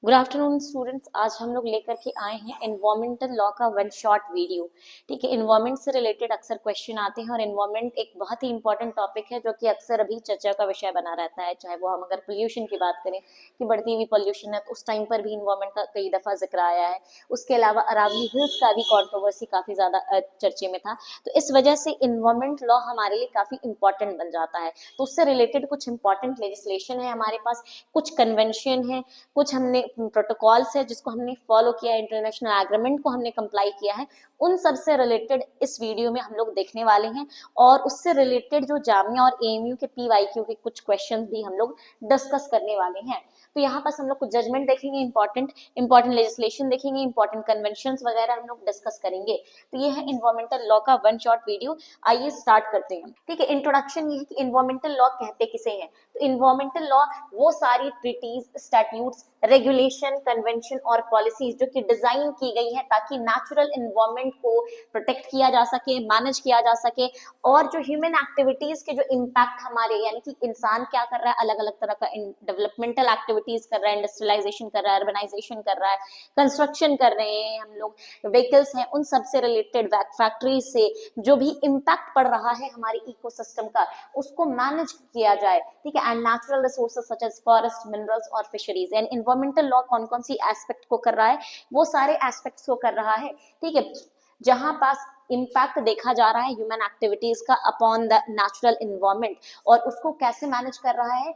Good afternoon students. आज हम लोग लेकर के आए हैं एनवायरमेंटल लॉ का वन शॉट वीडियो। ठीक है, एनवायरमेंट से रिलेटेड अक्सर क्वेश्चन आते हैं और एनवायरमेंट एक बहुत ही इंपॉर्टेंट टॉपिक है जो कि अक्सर अभी चर्चा का विषय बना रहता है। चाहे वो हम अगर पोल्यूशन की बात करें कि बढ़ती हुई पोल्यूशन है तो उस टाइम पर भी इन्वायरमेंट का कई दफा जिक्र आया है। उसके अलावा अरावली हिल्स का भी कॉन्ट्रोवर्सी काफी ज्यादा चर्चे में था। तो इस वजह से इन्वायरमेंट लॉ हमारे लिए काफी इंपॉर्टेंट बन जाता है। तो उससे रिलेटेड कुछ इंपॉर्टेंट लेजिस्लेशन है हमारे पास, कुछ कन्वेंशन है, कुछ हमने प्रोटोकॉल्स है जिसको हमने फॉलो किया है, इंटरनेशनल एग्रीमेंट को हमने कंप्लाई किया है। उन सब से रिलेटेड इस वीडियो में हम लोग देखने वाले हैं और उससे रिलेटेड जो जामिया और एएमयू के पीवाईक्यू के कुछ क्वेश्चंस भी हम लोग डिस्कस करने वाले हैं। तो यहाँ पर हम लोग कुछ जजमेंट देखेंगे, इंपॉर्टेंट लेजिस्लेशन देखेंगे, इंपॉर्टेंट कन्वेंशंस वगैरह हम लोग डिस्कस करेंगे। तो ये है इन्वायरमेंटल लॉ का वन शॉट वीडियो। आइए स्टार्ट करते हैं। ठीक है, इंट्रोडक्शन ये है कि इन्वायरमेंटल लॉ कहते किसे हैं। तो इन्वायरमेंटल लॉ वो सारी ट्रीटीज, स्टैट्यूट्स, रेगुलेशन, कन्वेंशन और पॉलिसीज जो कि डिजाइन की गई है ताकि नेचुरल एनवायरनमेंट को प्रोटेक्ट किया जा सके, मैनेज किया जा सके, और जो ह्यूमन एक्टिविटीज के जो इम्पैक्ट हमारे यानी कि इंसान क्या कर रहा है, अलग अलग तरह का डेवलपमेंटल एक्टिविटीज कर रहा है, इंडस्ट्रियलाइजेशन कर रहा है, अर्बनाइजेशन कर रहा है, कंस्ट्रक्शन कर रहे हैं हम लोग, व्हीकल्स हैं, उन सब से रिलेटेड, फैक्ट्रीज से जो भी इम्पैक्ट पड़ रहा है हमारे इकोसिस्टम का, उसको मैनेज किया जाए। ठीक है, and natural resources such as forest, minerals और फिशरीज। एंड इन्वायरमेंटल लॉ कौन कौन सी एस्पेक्ट को कर रहा है, वो सारे एस्पेक्ट्स को कर रहा है। ठीक है, जहां पास इम्पैक्ट देखा जा रहा है ह्यूमन एक्टिविटीज का अपॉन द नेचुरल इन्वायरमेंट, और उसको कैसे मैनेज कर रहा है,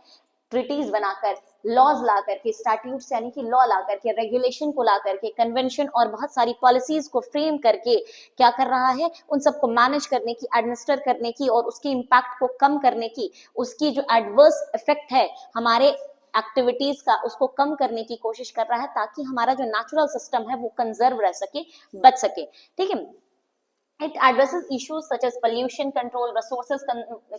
ट्रिटीज बनाकर, लॉज ला करके, स्टैट्यूट्स यानी कि लॉ ला करके, रेगुलेशन को ला करके, कन्वेंशन और बहुत सारी पॉलिसीज को फ्रेम करके क्या कर रहा है, उन सबको मैनेज करने की, एडमिनिस्टर करने की और उसके इम्पैक्ट को कम करने की, उसकी जो एडवर्स इफेक्ट है हमारे एक्टिविटीज का उसको कम करने की कोशिश कर रहा है ताकि हमारा जो नेचुरल सिस्टम है वो कंजर्व रह सके, बच सके। ठीक है, it addresses issues such as pollution control, resources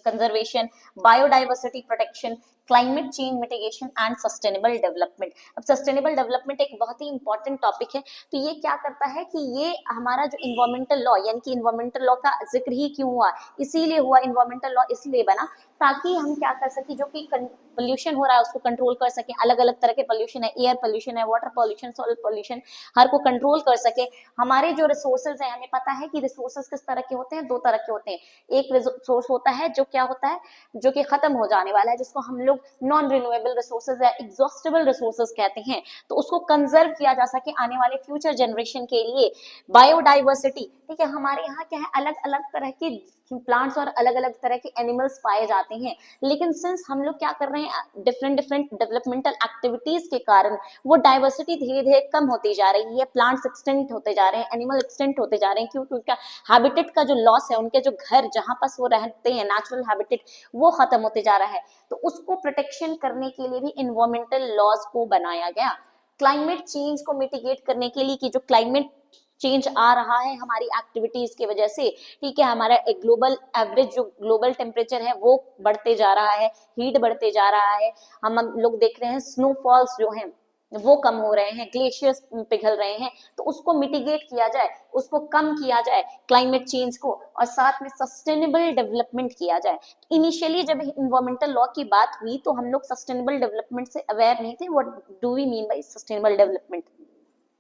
conservation, biodiversity protection, climate change mitigation and sustainable development. अब सस्टेनेबल डेवलपमेंट एक बहुत ही इंपॉर्टेंट टॉपिक है। तो ये क्या करता है कि ये हमारा जो इन्वायरमेंटल लॉ यानी कि इन्वायरमेंटल लॉ का जिक्र ही क्यों हुआ, इसीलिए हुआ, इन्वायरमेंटल लॉ इसलिए बना ताकि हम क्या कर सके, जो कि पोल्यूशन हो रहा है उसको कंट्रोल कर सके। अलग अलग तरह के पोल्यूशन है, एयर पोल्यूशन है, वाटर पोल्यूशन, सॉइल पोल्यूशन, हर को कंट्रोल कर सके। हमारे जो रिसोर्सेज है, हमें पता है कि रिसोर्सेज किस तरह के होते हैं, दो तरह के होते हैं। एक रिसोर्स होता है जो क्या होता है, जो कि खत्म हो जाने वाला है, जिसको हम लोग नॉन रिन्यूएबल रिसोर्सेज या एग्जॉस्टेबल रिसोर्सेज कहते हैं। तो उसको कंजर्व किया जा सके आने वाले फ्यूचर जनरेशन के लिए। बायोडाइवर्सिटी, ठीक है, हमारे यहाँ क्या है, अलग अलग तरह के प्लांट्स और अलग अलग तरह के एनिमल्स पाए जाते हैं, लेकिन सिंस हम लोग क्या कर रहे हैं, डिफरेंट डिफरेंट डेवलपमेंटल एक्टिविटीज के कारण वो डाइवर्सिटी धीरे धीरे कम होती जा रही है। प्लांट्स एक्सटेंट होते जा रहे हैं, एनिमल एक्सटेंट होते जा रहे हैं, क्योंकि उनका हैबिटेट का जो लॉस है, उनके जो घर जहां पर वो रहते हैं, नेचुरल हैबिटेट, वो खत्म होते जा रहा है। तो उसको प्रोटेक्शन करने के लिए भी इन्वायरमेंटल लॉज को बनाया गया। क्लाइमेट चेंज को मिटिगेट करने के लिए कि जो क्लाइमेट चेंज आ रहा है हमारी एक्टिविटीज की वजह से, ठीक है, हमारा एक ग्लोबल एवरेज जो ग्लोबल टेम्परेचर है वो बढ़ते जा रहा है, हीट बढ़ते जा रहा है। हम लोग देख रहे हैं स्नोफॉल्स जो हैं वो कम हो रहे हैं, ग्लेशियर्स पिघल रहे हैं। तो उसको मिटिगेट किया जाए, उसको कम किया जाए क्लाइमेट चेंज को, और साथ में सस्टेनेबल डेवलपमेंट किया जाए। इनिशियली जब इन्वायरमेंटल लॉ की बात हुई तो हम लोग सस्टेनेबल डेवलपमेंट से अवेयर नहीं थे। What do we mean by sustainable development.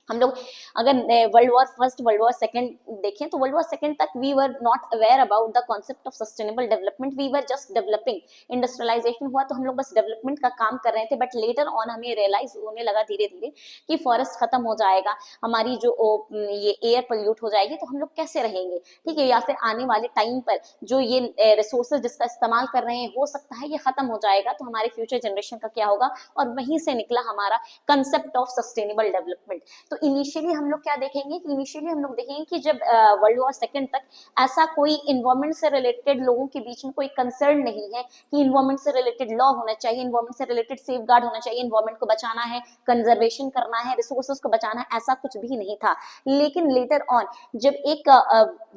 हम लोग अगर world war first, world war second देखें तो वर्ल्ड वॉर सेकंड तक we were not aware about the concept of sustainable development, we were just developing. Industrialization हुआ तो हम लोग बस डेवलपमेंट का काम कर रहे थे, बट लेटर ऑन हमें रियलाइज होने लगा धीरे धीरे कि फॉरेस्ट खत्म हो जाएगा, हमारी जो ये एयर पोल्यूट हो जाएगी, तो हम लोग कैसे रहेंगे। ठीक है, या फिर आने वाले टाइम पर जो ये रिसोर्सेज जिसका इस्तेमाल कर रहे हैं हो सकता है ये खत्म हो जाएगा, तो हमारे फ्यूचर जनरेशन का क्या होगा। और वहीं से निकला हमारा कंसेप्ट ऑफ सस्टेनेबल डेवलपमेंट। तो इनिशियली हम लोग क्या देखेंगे कि इनिशियली हम लोग देखेंगे कि जब वर्ल्ड वॉर सेकंड तक ऐसा कोई इन्वायरमेंट से रिलेटेड लोगों के बीच में कोई कंसर्न नहीं है कि इन्वायरमेंट से रिलेटेड लॉ होना चाहिए, इन्वायरमेंट से रिलेटेड सेफगार्ड होना चाहिए, इन्वायरमेंट को बचाना है, कंजर्वेशन करना है, रिसोर्सेज को बचाना है, ऐसा कुछ भी नहीं था। लेकिन लेटर ऑन जब एक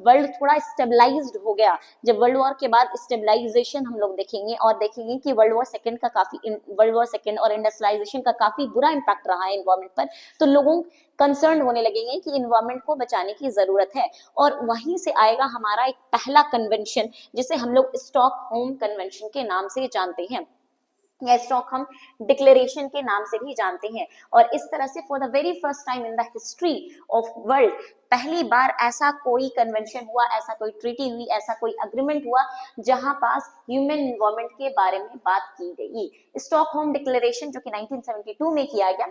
वर्ल्ड थोड़ा स्टेबलाइज्ड हो गया, जब वर्ल्ड वॉर के बाद स्टेबलाइजेशन हम लोग देखेंगे और देखेंगे कि वर्ल्ड वॉर सेकंड और इंडस्ट्रियलाइजेशन का काफी बुरा इंपैक्ट रहा है इन्वायरमेंट पर, तो लोगों कंसर्न होने लगेंगे कि इन्वायरमेंट को बचाने की जरूरत है। और वहीं से आएगा हमारा एक पहला कन्वेंशन जिसे हम लोग स्टॉकहोम कन्वेंशन के नाम से जानते हैं। या स्टॉकहोम डिक्लेरेशन के नाम से भी जानते हैं। और इस तरह से for the very first time in the history of world पहली बार ऐसा कोई कन्वेंशन हुआ, ऐसा कोई ट्रीटी हुई, ऐसा कोई अग्रीमेंट हुआ जहां पास ह्यूमन इन्वॉल्वमेंट के बारे में बात की गई। स्टॉकहोम डिक्लेरेशन जो कि 1972 में किया गया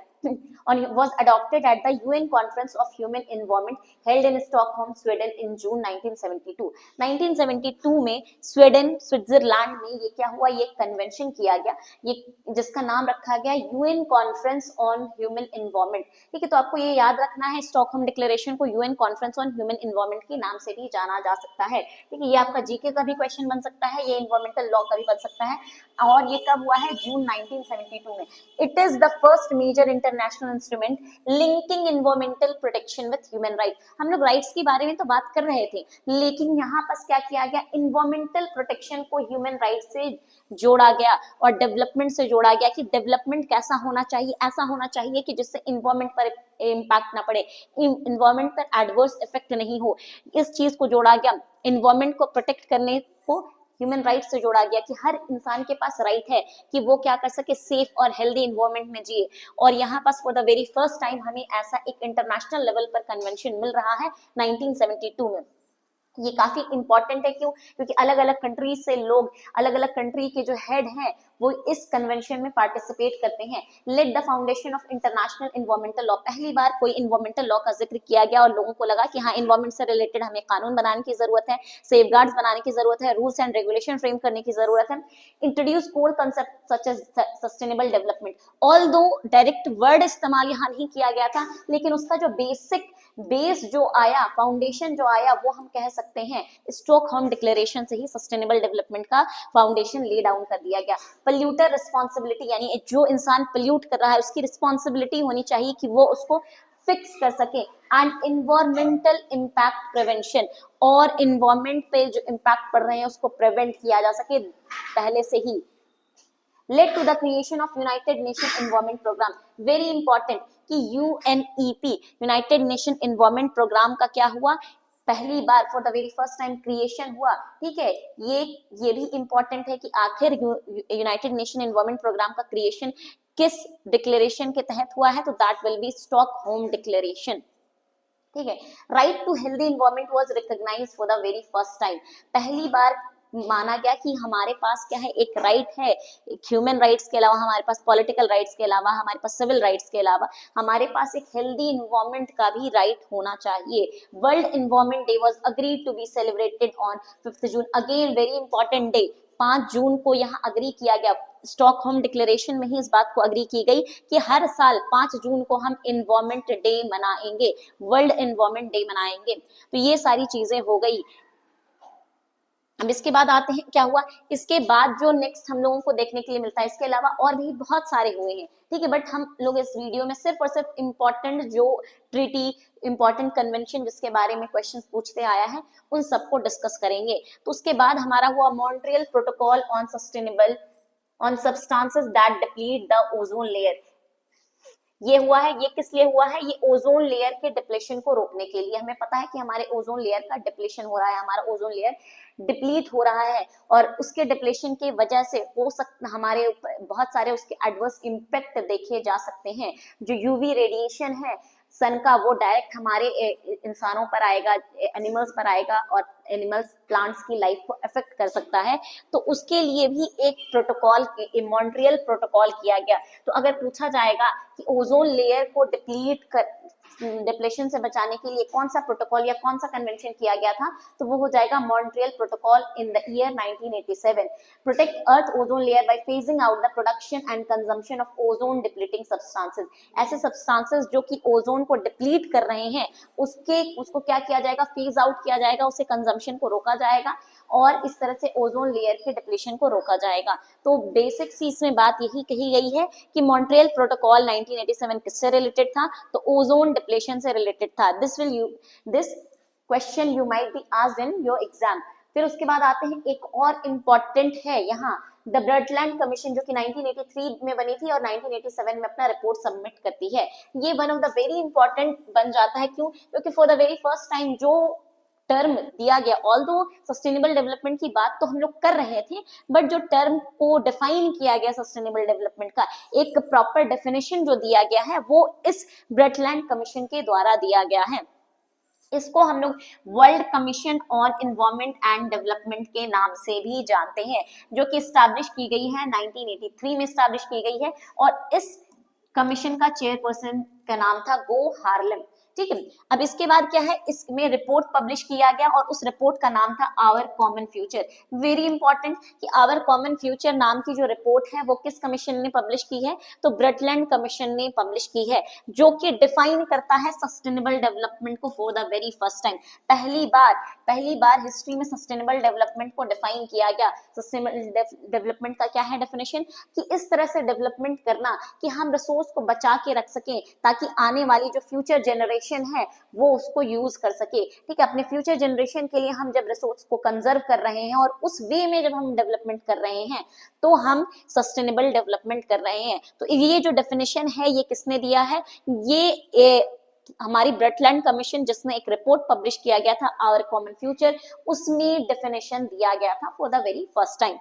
और was adopted at the UN conference of human involvement held in Stockholm Sweden in June 1972। 1972 में स्विट्जरलैंड में ये क्या हुआ, ये कन्वेंशन किया गया, ये जिसका नाम रखा गया UN conference on human involvement. ठीक है, तो आपको ये याद रखना है, स्टॉकहोम डिक्लेरेशन को UN conference on human involvement के नाम से भी जाना जा सकता है। ठीक है, ये आपका जीके का भी क्वेश्चन बन सकता है, ये इन्वायरमेंटल लॉ का भी बन सकता है। और ये कब हुआ है, जून 1972 में। It is the first major international instrument linking environmental protection with human right. हम लोग राइट्स के बारे में तो बात कर रहे थे, लेकिन यहाँ पर क्या किया गया, इन्वायरमेंटल प्रोटेक्शन को ह्यूमन राइट से जोड़ा गया और डेवलपमेंट से जोड़ा गया कि डेवलपमेंट कैसा होना चाहिए, ऐसा होना चाहिए कि जिससे इन्वायरमेंट पर इम्पैक्ट ना पड़े, इन्वायरमेंट पर एडवर्स इफेक्ट नहीं हो। इस चीज को जोड़ा गया, इन्वायरमेंट को प्रोटेक्ट करने को ह्यूमन राइट से जोड़ा गया कि हर इंसान के पास राइट है कि वो क्या कर सके, सेफ और हेल्दी इन्वायरमेंट में जिए। और यहाँ पास for the very first time हमें ऐसा एक इंटरनेशनल लेवल पर कन्वेंशन मिल रहा है 1972 में। ये काफी इंपॉर्टेंट है, क्यों, क्योंकि अलग अलग कंट्रीज से लोग, अलग अलग कंट्री के जो हेड हैं वो इस कन्वेंशन में पार्टिसिपेट करते हैं। Let the foundation of international environmental law, पहली बार कोई इन्वायरमेंटल लॉ का जिक्र किया गया और लोगों को लगा कि हाँ, इन्वायरमेंट से रिलेटेड हमें कानून बनाने की जरूरत है, सेफगार्ड्स बनाने की जरूरत है, रूल्स एंड रेगुलेशन फ्रेम करने की जरूरत है। Introduce core concept such as sustainable development. Although direct word इस्तेमाल यहाँ नहीं किया गया था, लेकिन उसका जो बेस जो आया, फाउंडेशन जो आया, वो हम कह सकते हैं स्टॉकहोम डिक्लेरेशन से ही सस्टेनेबल डेवलपमेंट का फाउंडेशन ले डाउन कर दिया गया। पल्यूटर रिस्पॉन्सिबिलिटी, यानी जो इंसान पल्यूट कर रहा है उसकी रिस्पॉन्सिबिलिटी होनी चाहिए कि वो उसको फिक्स कर सके। एंड इन्वायरमेंटल इम्पैक्ट प्रिवेंशन, और इन्वायरमेंट पे जो इम्पैक्ट पड़ रहे हैं उसको प्रिवेंट किया जा सके पहले से ही। led to the creation of United Nation Environment Program, very important कि UNEP United Nation Environment Program का क्या हुआ, पहली बार for the very first time creation हुआ। ठीक है, ये भी इंपॉर्टेंट है कि आखिर यूनाइटेड नेशन एनवायरमेंट प्रोग्राम का क्रिएशन किस डिक्लेरेशन के तहत हुआ है, तो that will be Stockholm declaration. ठीक है, right to healthy environment was recognized for the very first time, पहली बार माना गया कि हमारे पास क्या है, एक राइट है, एक ह्यूमन राइट्स के अलावा हमारे पास पॉलिटिकल राइट्स के अलावा हमारे पास सिविल राइट्स के अलावा हमारे पास एक हेल्दी इन्वायरमेंट का भी राइट होना चाहिए। World environment day was agreed to be celebrated on 5 June, again very important day, 5 June को यहाँ अग्री किया गया, स्टॉकहोम डिक्लेरेशन में ही इस बात को अग्री की गई कि हर साल 5 जून को हम इन्वायरमेंट डे मनाएंगे, वर्ल्ड इन्वायरमेंट डे मनाएंगे। तो ये सारी चीजें हो गई। अब इसके बाद आते हैं क्या हुआ, इसके बाद जो नेक्स्ट हम लोगों को देखने के लिए मिलता है, इसके अलावा और भी बहुत सारे हुए हैं। ठीक है, बट हम लोग इस वीडियो में सिर्फ और सिर्फ इम्पोर्टेंट जो ट्रीटी, इम्पोर्टेंट कन्वेंशन जिसके बारे में क्वेश्चन पूछते आया है उन सबको डिस्कस करेंगे। तो उसके बाद हमारा हुआ Montreal protocol on sustainable on substances that deplete the ozone layer. ये हुआ है, ये किस लिए हुआ है, ये ओजोन लेयर के डिप्लेशन को रोकने के लिए। हमें पता है कि हमारे ओजोन लेयर का डिप्लेशन हो रहा है, हमारा ओजोन लेयर डिप्लीट हो रहा है और उसके डिप्लेशन की वजह से हो सकता हमारे ऊपर बहुत सारे उसके एडवर्स इम्पैक्ट देखे जा सकते हैं। जो यूवी रेडिएशन है सन का, वो डायरेक्ट हमारे इंसानों पर आएगा, एनिमल्स पर आएगा और एनिमल्स प्लांट्स की लाइफ को अफेक्ट कर सकता है। तो उसके लिए भी एक प्रोटोकॉल, मॉन्ट्रियल प्रोटोकॉल किया गया। तो अगर पूछा जाएगा कि ओजोन लेयर को डिप्लेशन से बचाने के लिए कौन सा प्रोटोकॉल या कौन सा कन्वेंशन किया गया था, तो वो हो जाएगा Montreal protocol in the year 1987। Protect earth ozone layer by phasing out the production and consumption of ozone depleting substances. ऐसे सब्सटेंसेस जो कि ओजोन को डिप्लीट कर रहे हैं उसको क्या किया जाएगा, फेज आउट किया जाएगा, उसे कंजम्पशन को रोका जाएगा और इस तरह से ओजोन लेयर के डिप्लेशन को रोका जाएगा। तो बेसिक सी इसमें बात यही कही गई है कि मॉन्ट्रियल प्रोटोकॉल 1987 किससे रिलेटेड था, तो ओजोन डिप्लेशन से रिलेटेड था। This question you might be asked in your exam. फिर उसके बाद आते हैं एक और इम्पॉर्टेंट है यहाँ द ब्रडलैंड कमीशन, जो कि 1983 में बनी थी और 1987 में अपना रिपोर्ट सबमिट करती है। ये one of the very important बन जाता है, क्यों, क्योंकि for the very first time जो टर्म दिया गया, ऑल्दो सस्टेनेबल डेवलपमेंट की बात तो हम लोग कर रहे थे, बट जो टर्म को डिफाइन किया गया सस्टेनेबल डेवलपमेंट का, एक प्रॉपर डेफिनेशन जो दिया गया है वो इस ब्रेटलैंड कमीशन के द्वारा दिया गया है। इसको हम लोग world commission on environment and development के नाम से भी जानते हैं, जो कि स्टैब्लिश की गई है 1983 में स्टैब्लिश की गई है, और इस कमीशन का चेयरपर्सन का नाम था गो हार्लेम। ठीक है, अब इसके बाद क्या है, इसमें रिपोर्ट पब्लिश किया गया और उस रिपोर्ट का नाम था our common future. Very important कि आवर कॉमन फ्यूचर नाम की जो रिपोर्ट है वो किस कमीशन ने पब्लिश की है, तो ब्रेटलैंड कमीशन ने पब्लिश की है, जो कि डिफाइन करता है सस्टेनेबल डेवलपमेंट को for the very first time. पहली बार हिस्ट्री में सस्टेनेबल डेवलपमेंट को डिफाइन किया गया। सस्टेनेबल डेवलपमेंट का क्या है डेफिनेशन, कि इस तरह से डेवलपमेंट करना कि हम रिसोर्स को बचा के रख सकें, ताकि आने वाली जो फ्यूचर जनरेशन है वो उसको यूज कर सके। ठीक है, अपने फ्यूचर जनरेशन के लिए हम जब रिसोर्स को कंजर्व कर रहे हैं और उस वे में जब हम डेवलपमेंट कर रहे हैं तो हम सस्टेनेबल डेवलपमेंट कर रहे हैं। तो ये जो डेफिनेशन है ये किसने दिया है, ये हमारी ब्रेटलैंड कमीशन, जिसने एक रिपोर्ट पब्लिश किया गया था आवर कॉमन फ्यूचर, उसमें डेफिनेशन दिया गया था for the very first time.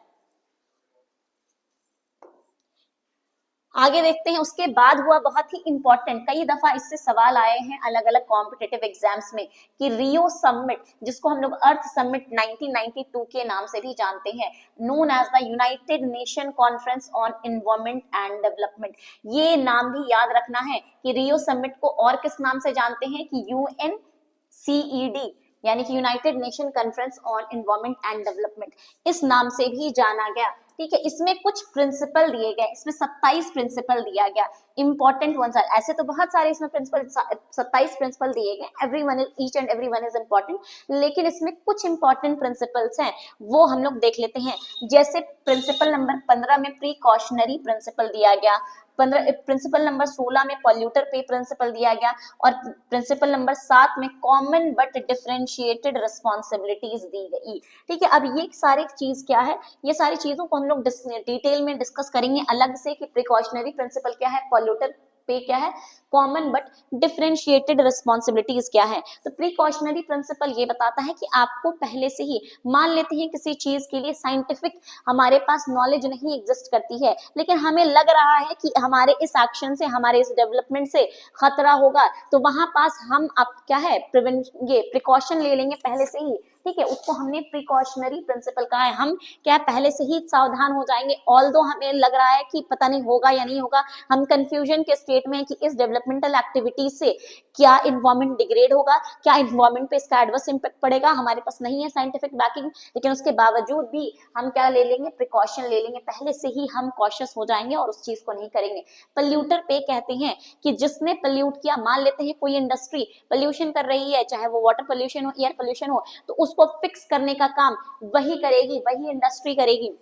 आगे देखते हैं, उसके बाद हुआ बहुत ही इंपॉर्टेंट, कई दफा इससे सवाल आए हैं अलग अलग कॉम्पिटिटिव एग्जाम्स में, कि रियो समिट, जिसको हम लोग अर्थ समिट 1992 के नाम से भी जानते हैं, known as the United Nation conference on environment and development. ये नाम भी याद रखना है कि रियो समिट को और किस नाम से जानते हैं, कि UNCED, यानी कि United Nation conference on environment and development, इस नाम से भी जाना गया। ठीक है, इसमें कुछ प्रिंसिपल दिए गए, इसमें 27 प्रिंसिपल दिया गया, इंपॉर्टेंट वंस आर, ऐसे तो बहुत सारे इसमें प्रिंसिपल 27 प्रिंसिपल दिए गए, everyone is, each and everyone is important, लेकिन इसमें कुछ इंपॉर्टेंट प्रिंसिपल्स हैं वो हम लोग देख लेते हैं। जैसे प्रिंसिपल नंबर 15 में प्रिकॉशनरी प्रिंसिपल दिया गया, प्रिंसिपल नंबर 16 में पॉल्यूटर पे प्रिंसिपल दिया गया, और प्रिंसिपल नंबर 7 में कॉमन बट डिफरेंशिएटेड रिस्पॉन्सिबिलिटीज दी गई। ठीक है, अब ये सारी चीज क्या है, ये सारी चीजों को हम लोग डिटेल में डिस्कस करेंगे अलग से, कि प्रिकॉशनरी प्रिंसिपल क्या है, पॉल्यूटर पे क्या है, कॉमन बट डिफरेंशिएटेड रिस्पॉन्सिबिलिटीज क्या है। तो प्रिकॉशनरी प्रिंसिपल ये बताता है कि आपको पहले से ही, मान लेते हैं किसी चीज के लिए साइंटिफिक हमारे पास नॉलेज नहीं एग्जिस्ट करती है, लेकिन हमें लग रहा है कि हमारे इस एक्शन से, हमारे इस डेवलपमेंट से खतरा होगा, तो वहां पास हम अब क्या है, ये प्रिकॉशन ले लेंगे पहले से ही। ठीक है, उसको हमने प्रिकॉशनरी प्रिंसिपल कहा है। हम क्या पहले से ही सावधान हो जाएंगे, ऑल्दो हमें लग रहा है कि पता नहीं होगा या नहीं होगा, हम कंफ्यूजन के स्टेट में है कि इस डेवलपमेंटल एक्टिविटी से क्या इन्वायरमेंट डिग्रेड होगा, क्या इन्वायरमेंट पे इसका एडवर्स इंपैक्ट पड़ेगा, हमारे पास नहीं है साइंटिफिक बैकिंग, लेकिन उसके बावजूद भी हम क्या ले लेंगे, प्रिकॉशन ले लेंगे, पहले से ही हम कॉशियस हो जाएंगे और उस चीज को नहीं करेंगे। पल्यूटर पे कहते हैं कि जिसने पल्यूट किया, मान लेते हैं कोई इंडस्ट्री पल्यूशन कर रही है, चाहे वो वाटर पल्यूशन हो, एयर पल्यूशन हो, तो उसको फिक्स करने का काम वही करेगी, वही इंडस्ट्री करेगी।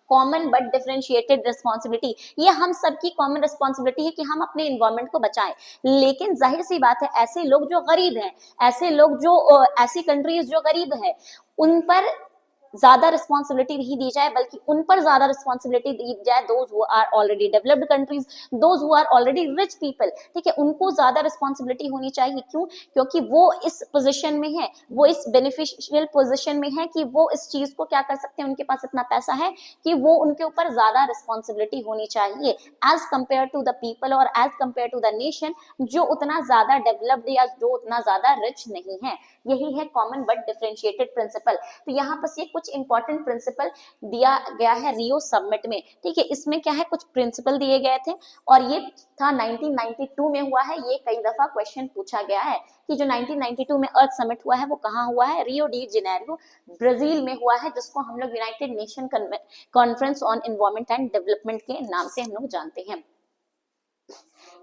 कॉमन बट डिफरेंशिएटेड रिस्पॉन्सिबिलिटी, ये हम सबकी कॉमन रिस्पॉन्सिबिलिटी है कि हम अपने इन्वायरमेंट को बचाएं, लेकिन जाहिर सी बात है ऐसे लोग जो गरीब हैं, ऐसे लोग जो ऐसी कंट्रीज जो गरीब है, उन पर ज्यादा रिस्पॉन्सिबिलिटी नहीं दी जाए, बल्कि उन पर ज्यादा रिस्पॉन्सिबिलिटी दी जाए, those who are already developed countries, those who are already rich people. ठीक है, उनको ज्यादा रिस्पॉन्सिबिलिटी होनी चाहिए, क्यों, क्योंकि वो इस पोजीशन में है, वो इस बेनिफिशियल पोजीशन में है कि वो इस चीज को क्या कर सकते हैं, उनके पास इतना पैसा है कि वो, उनके ऊपर ज्यादा रिस्पॉन्सिबिलिटी होनी चाहिए as compare to the people और as compare to the nation जो उतना ज्यादा डेवलप्ड या जो उतना ज्यादा रिच नहीं है। यही है कॉमन बट डिफरेंशिएटेड प्रिंसिपल। तो यहाँ पर ये कुछ इंपॉर्टेंट प्रिंसिपल दिया गया है रियो समिट में। ठीक है, इसमें क्या है, कुछ प्रिंसिपल दिए गए थे और ये था 1992 में हुआ है। ये कई दफा क्वेश्चन पूछा गया है कि जो 1992 में अर्थ समिट हुआ है वो कहाँ हुआ है, रियो डी जेनेरियो ब्राजील में हुआ है, जिसको हम लोग United Nation conference on environment and development के नाम से हम लोग जानते हैं।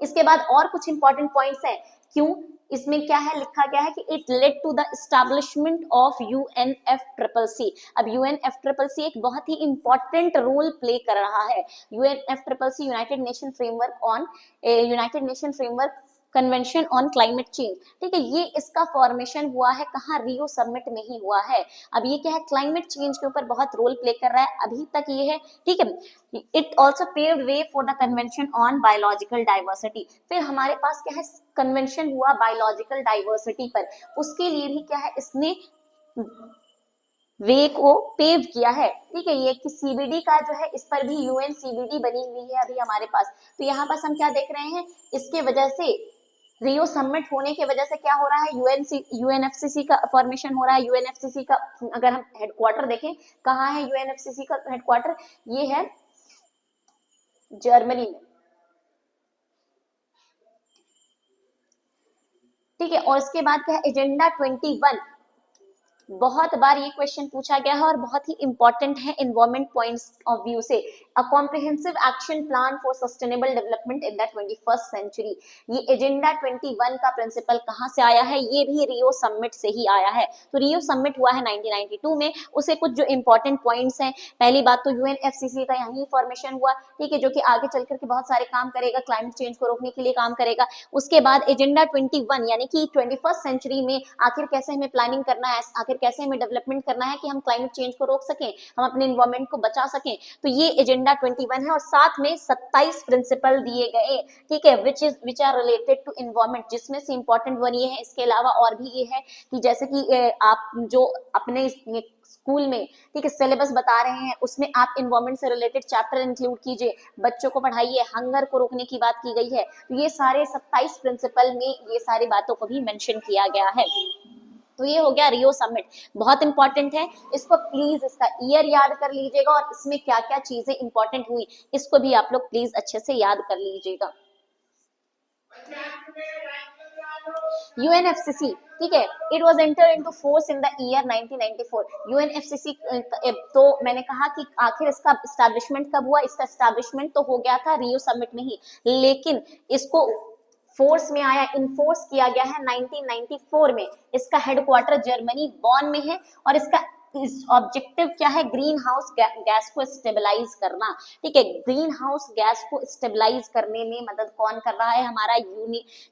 इसके बाद और कुछ इंपॉर्टेंट पॉइंट्स हैं, क्यों, इसमें क्या है, लिखा गया है कि it led to the establishment of UNFCCC। अब UNFCCC एक बहुत ही इंपॉर्टेंट रोल प्ले कर रहा है। UNFCCC United nation framework convention on climate change, ठीक है, ये इसका फॉर्मेशन हुआ है कहाँ, रियो समिट में ही हुआ है। अब ये क्या है, क्लाइमेट चेंज के ऊपर बहुत रोल प्ले कर रहा है, अभी तक ये है, ठीक है। It also paved way for the convention on biological diversity. फिर हमारे पास क्या है, कन्वेंशन हुआ बायोलॉजिकल डाइवर्सिटी पर, उसके लिए भी क्या है, इसने वे को पेव किया है, ठीक है। ये कि सीबीडी का जो है, इस पर भी यूएन सीबीडी बनी हुई है अभी हमारे पास। तो यहाँ पास हम क्या देख रहे हैं, इसके वजह से रियो समिट होने की वजह से क्या हो रहा है, यूएनएफसीसी का फॉर्मेशन हो रहा है। यूएनएफसीसी का अगर हम हेडक्वार्टर देखें, कहाँ है यूएनएफसीसी का हेडक्वार्टर, ये है जर्मनी में, ठीक है। और इसके बाद क्या है, एजेंडा 21, बहुत बार ये क्वेश्चन पूछा गया है और बहुत ही इंपॉर्टेंट है इन्वायरमेंट पॉइंट्स ऑफ व्यू से। A comprehensive action plan for sustainable development in the 21st century. ये एजेंडा 21 का प्रिंसिपल कहाँ से आया है, ये भी रियो समिट से ही आया है। तो रियो समिट हुआ है 1992 में, उसे कुछ जो इंपॉर्टेंट पॉइंट्स हैं, पहली बात तो यूएनएफसीसी का यही फॉर्मेशन हुआ, ठीक है, जो कि आगे चल करके बहुत सारे काम करेगा, क्लाइमेट चेंज को रोकने के लिए काम करेगा। उसके बाद एजेंडा 21 यानी कि 21st सेंचुरी में आखिर कैसे हमें प्लानिंग करना है, आखिर कैसे हमें डेवलपमेंट करना है कि हम क्लाइमेट चेंज को रोक सकें, हम अपने एनवायरमेंट को बचा सकें। तो ये एजेंडा 21 है और साथ में 27 प्रिंसिपल दिए गए, ठीक है, which are related to environment, जिसमें से इंपॉर्टेंट वन ये है। इसके अलावा और भी ये है कि जैसे कि आप जो अपने स्कूल में, ठीक है, सिलेबस बता रहे हैं, उसमें आप एनवायरमेंट से रिलेटेड चैप्टर इंक्लूड कीजिए, बच्चों को पढ़ाइए, हंगर को रोकने की बात की गई है। तो ये सारे 27 प्रिंसिपल में ये सारी बातों को भी मेंशन किया गया है। तो ये हो गया रियो समिट, बहुत इंपॉर्टेंट है, इसको प्लीज इसका ईयर याद कर लीजिएगा और इसमें क्या क्या चीजें इंपॉर्टेंट हुई, इसको भी आप लोग प्लीज अच्छे से याद कर लीजिएगा। यूएनएफसीसी, ठीक है, it was enter into force in the year 1994। UNFCCC, तो मैंने कहा कि आखिर इसका एस्टैब्लिशमेंट कब हुआ, इसका एस्टैब्लिशमेंट तो हो गया था रियो समिट में ही, लेकिन इसको फोर्स में आया, इनफोर्स किया गया है 1994 में। इसका हेडक्वार्टर जर्मनी बॉन में है और इसका इस ऑब्जेक्टिव क्या है, ग्रीन हाउस गैस को स्टेबलाइज करना, ठीक है। ग्रीन हाउस गैस को स्टेबलाइज करने में मदद कौन कर रहा है, हमारा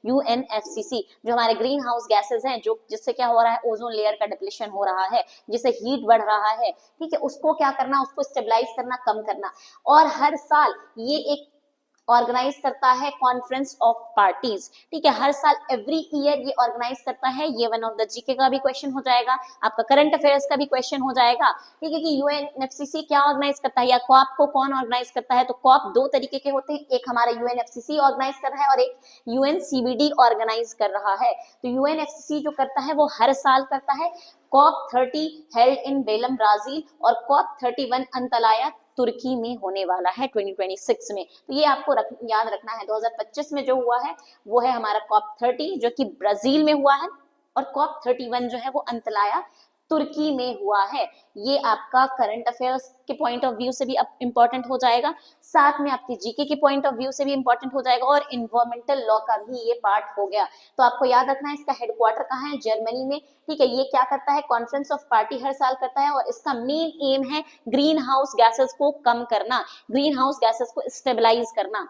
यूएनएफसीसी, जो हमारे ग्रीन हाउस गैसेस हैं, जो जिससे क्या हो रहा है, ओजोन लेयर का डिप्लीशन हो रहा है, जिससे हीट बढ़ रहा है, ठीक है, उसको क्या करना, उसको स्टेबलाइज करना, कम करना। और हर साल ये एक ऑर्गेनाइज करता है कॉन्फ्रेंस ऑफ पार्टीज, ठीक है, हर साल एवरी ईयर ये ऑर्गेनाइज करता है। ये वन ऑफ द जीके का भी क्वेश्चन हो जाएगा, आपका करंट अफेयर्स का भी क्वेश्चन हो जाएगा, ठीक है, कि यूएनएफसीसी क्या ऑर्गेनाइज करता है या कॉप को कौन ऑर्गेनाइज करता है। तो कॉप दो तरीके के होते हैं, एक हमारा यूएनएफसीसी ऑर्गेनाइज कर रहा है और एक यूएनसीबीडी ऑर्गेनाइज कर रहा है। तो यूएनएफसीसी जो करता है वो हर साल करता है। Corp 30 held in Belum Brazil और कॉप 31 अंतलाया तुर्की में होने वाला है 2026 में। तो ये आपको याद रखना है। 2025 में जो हुआ है वो है हमारा कॉप 30 जो कि ब्राजील में हुआ है और कॉप 31 जो है वो अंतलाया तुर्की में हुआ है। ये आपका करंट अफेयर्स के पॉइंट ऑफ व्यू से भी इंपॉर्टेंट हो जाएगा, साथ में आपकी जीके के पॉइंट ऑफ व्यू से भी इंपॉर्टेंट हो जाएगा और इन्वायरमेंटल लॉ का भी ये पार्ट हो गया। तो आपको याद रखना है इसका हेडक्वार्टर कहाँ है, जर्मनी में, ठीक है। ये क्या करता है, कॉन्फ्रेंस ऑफ पार्टी हर साल करता है और इसका मेन एम है ग्रीन हाउस गैसेस को कम करना, ग्रीन हाउस गैसेस को स्टेबलाइज करना।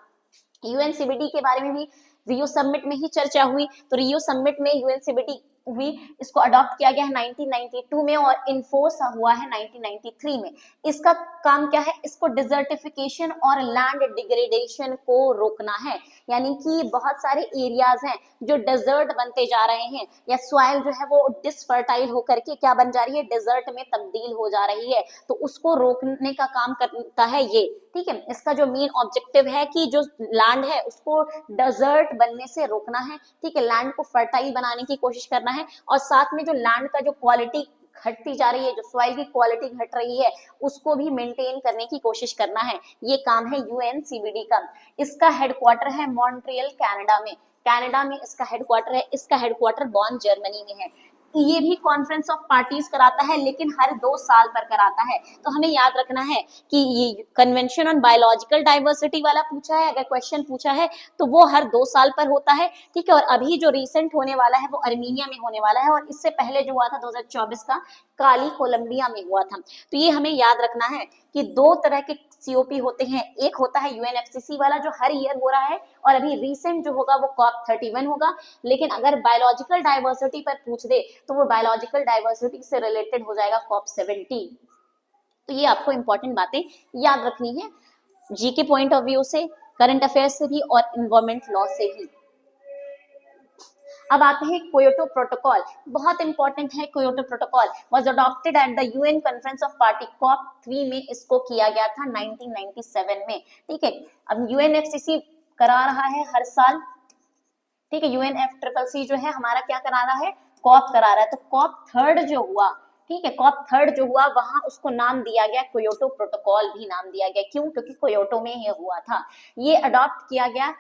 यूएनसीबीडी के बारे में भी रियो समिट में ही चर्चा हुई। तो रियो समिट में यूएनसीबीडी हुई, इसको अडॉप्ट किया गया है 1992 में और इनफोर्स हुआ है 1993 में। इसका काम क्या है, इसको डिजर्टिफिकेशन और लैंड डिग्रेडेशन को रोकना है, यानी कि बहुत सारे एरियाज हैं जो डेजर्ट बनते जा रहे हैं या सॉइल जो है वो डिसफर्टाइल होकर के क्या बन जा रही है, डेजर्ट में तब्दील हो जा रही है। तो उसको रोकने का काम करता है ये, ठीक है। इसका जो मेन ऑब्जेक्टिव है कि जो लैंड है उसको डेजर्ट बनने से रोकना है, ठीक है, लैंड को फर्टाइल बनाने की कोशिश करना है और साथ में जो लैंड का जो क्वालिटी घटती जा रही है, जो सॉइल की क्वालिटी घट रही है, उसको भी मेंटेन करने की कोशिश करना है। ये काम है यूएनसीबीडी का। इसका हेडक्वार्टर है मॉन्ट्रियल कनाडा में, कनाडा में इसका हेडक्वार्टर है। इसका हेडक्वार्टर बॉन जर्मनी में है। ये भी कॉन्फ्रेंस ऑफ पार्टीज कराता है लेकिन हर 2 साल पर कराता है। तो हमें याद रखना है कि ये कन्वेंशन ऑन बायोलॉजिकल डाइवर्सिटी वाला पूछा है, अगर क्वेश्चन पूछा है तो वो हर 2 साल पर होता है, ठीक है। और अभी जो रिसेंट होने वाला है वो अर्मीनिया में होने वाला है और इससे पहले जो हुआ था 2024 का काली कोलंबिया में हुआ था। तो ये हमें याद रखना है कि दो तरह के सीओपी होते हैं, एक होता है यूएनएफसीसी वाला जो हर ईयर हो रहा है, और अभी रिसेंट जो होगा वो कॉप 31 होगा। लेकिन अगर बायोलॉजिकल डाइवर्सिटी पर पूछ दे तो वो बायोलॉजिकल डाइवर्सिटी से रिलेटेड हो जाएगा कॉप 17। तो ये आपको इंपॉर्टेंट बातें याद रखनी है जी के पॉइंट ऑफ व्यू से, करंट अफेयर्स से भी और इन्वायरमेंट लॉ से भी। अब आते हैं क्योटो प्रोटोकॉल, बहुत इंपॉर्टेंट है। Kyoto protocol was adopted at the UN conference of party COP 3 में इसको किया गया था 1997 में। ठीक है, अब यूएनएफसीसी करा रहा है हर साल। ठीक है, यूएनएफसीसी जो है हमारा क्या करा रहा है, कॉप करा रहा है। तो कॉप 3 जो हुआ, ठीक है, कॉप 3 जो हुआ वहां उसको नाम दिया गया क्योटो प्रोटोकॉल भी नाम दिया गया। क्यों? क्योंकि क्योटो में ये हुआ था। ये अडॉप्ट किया गया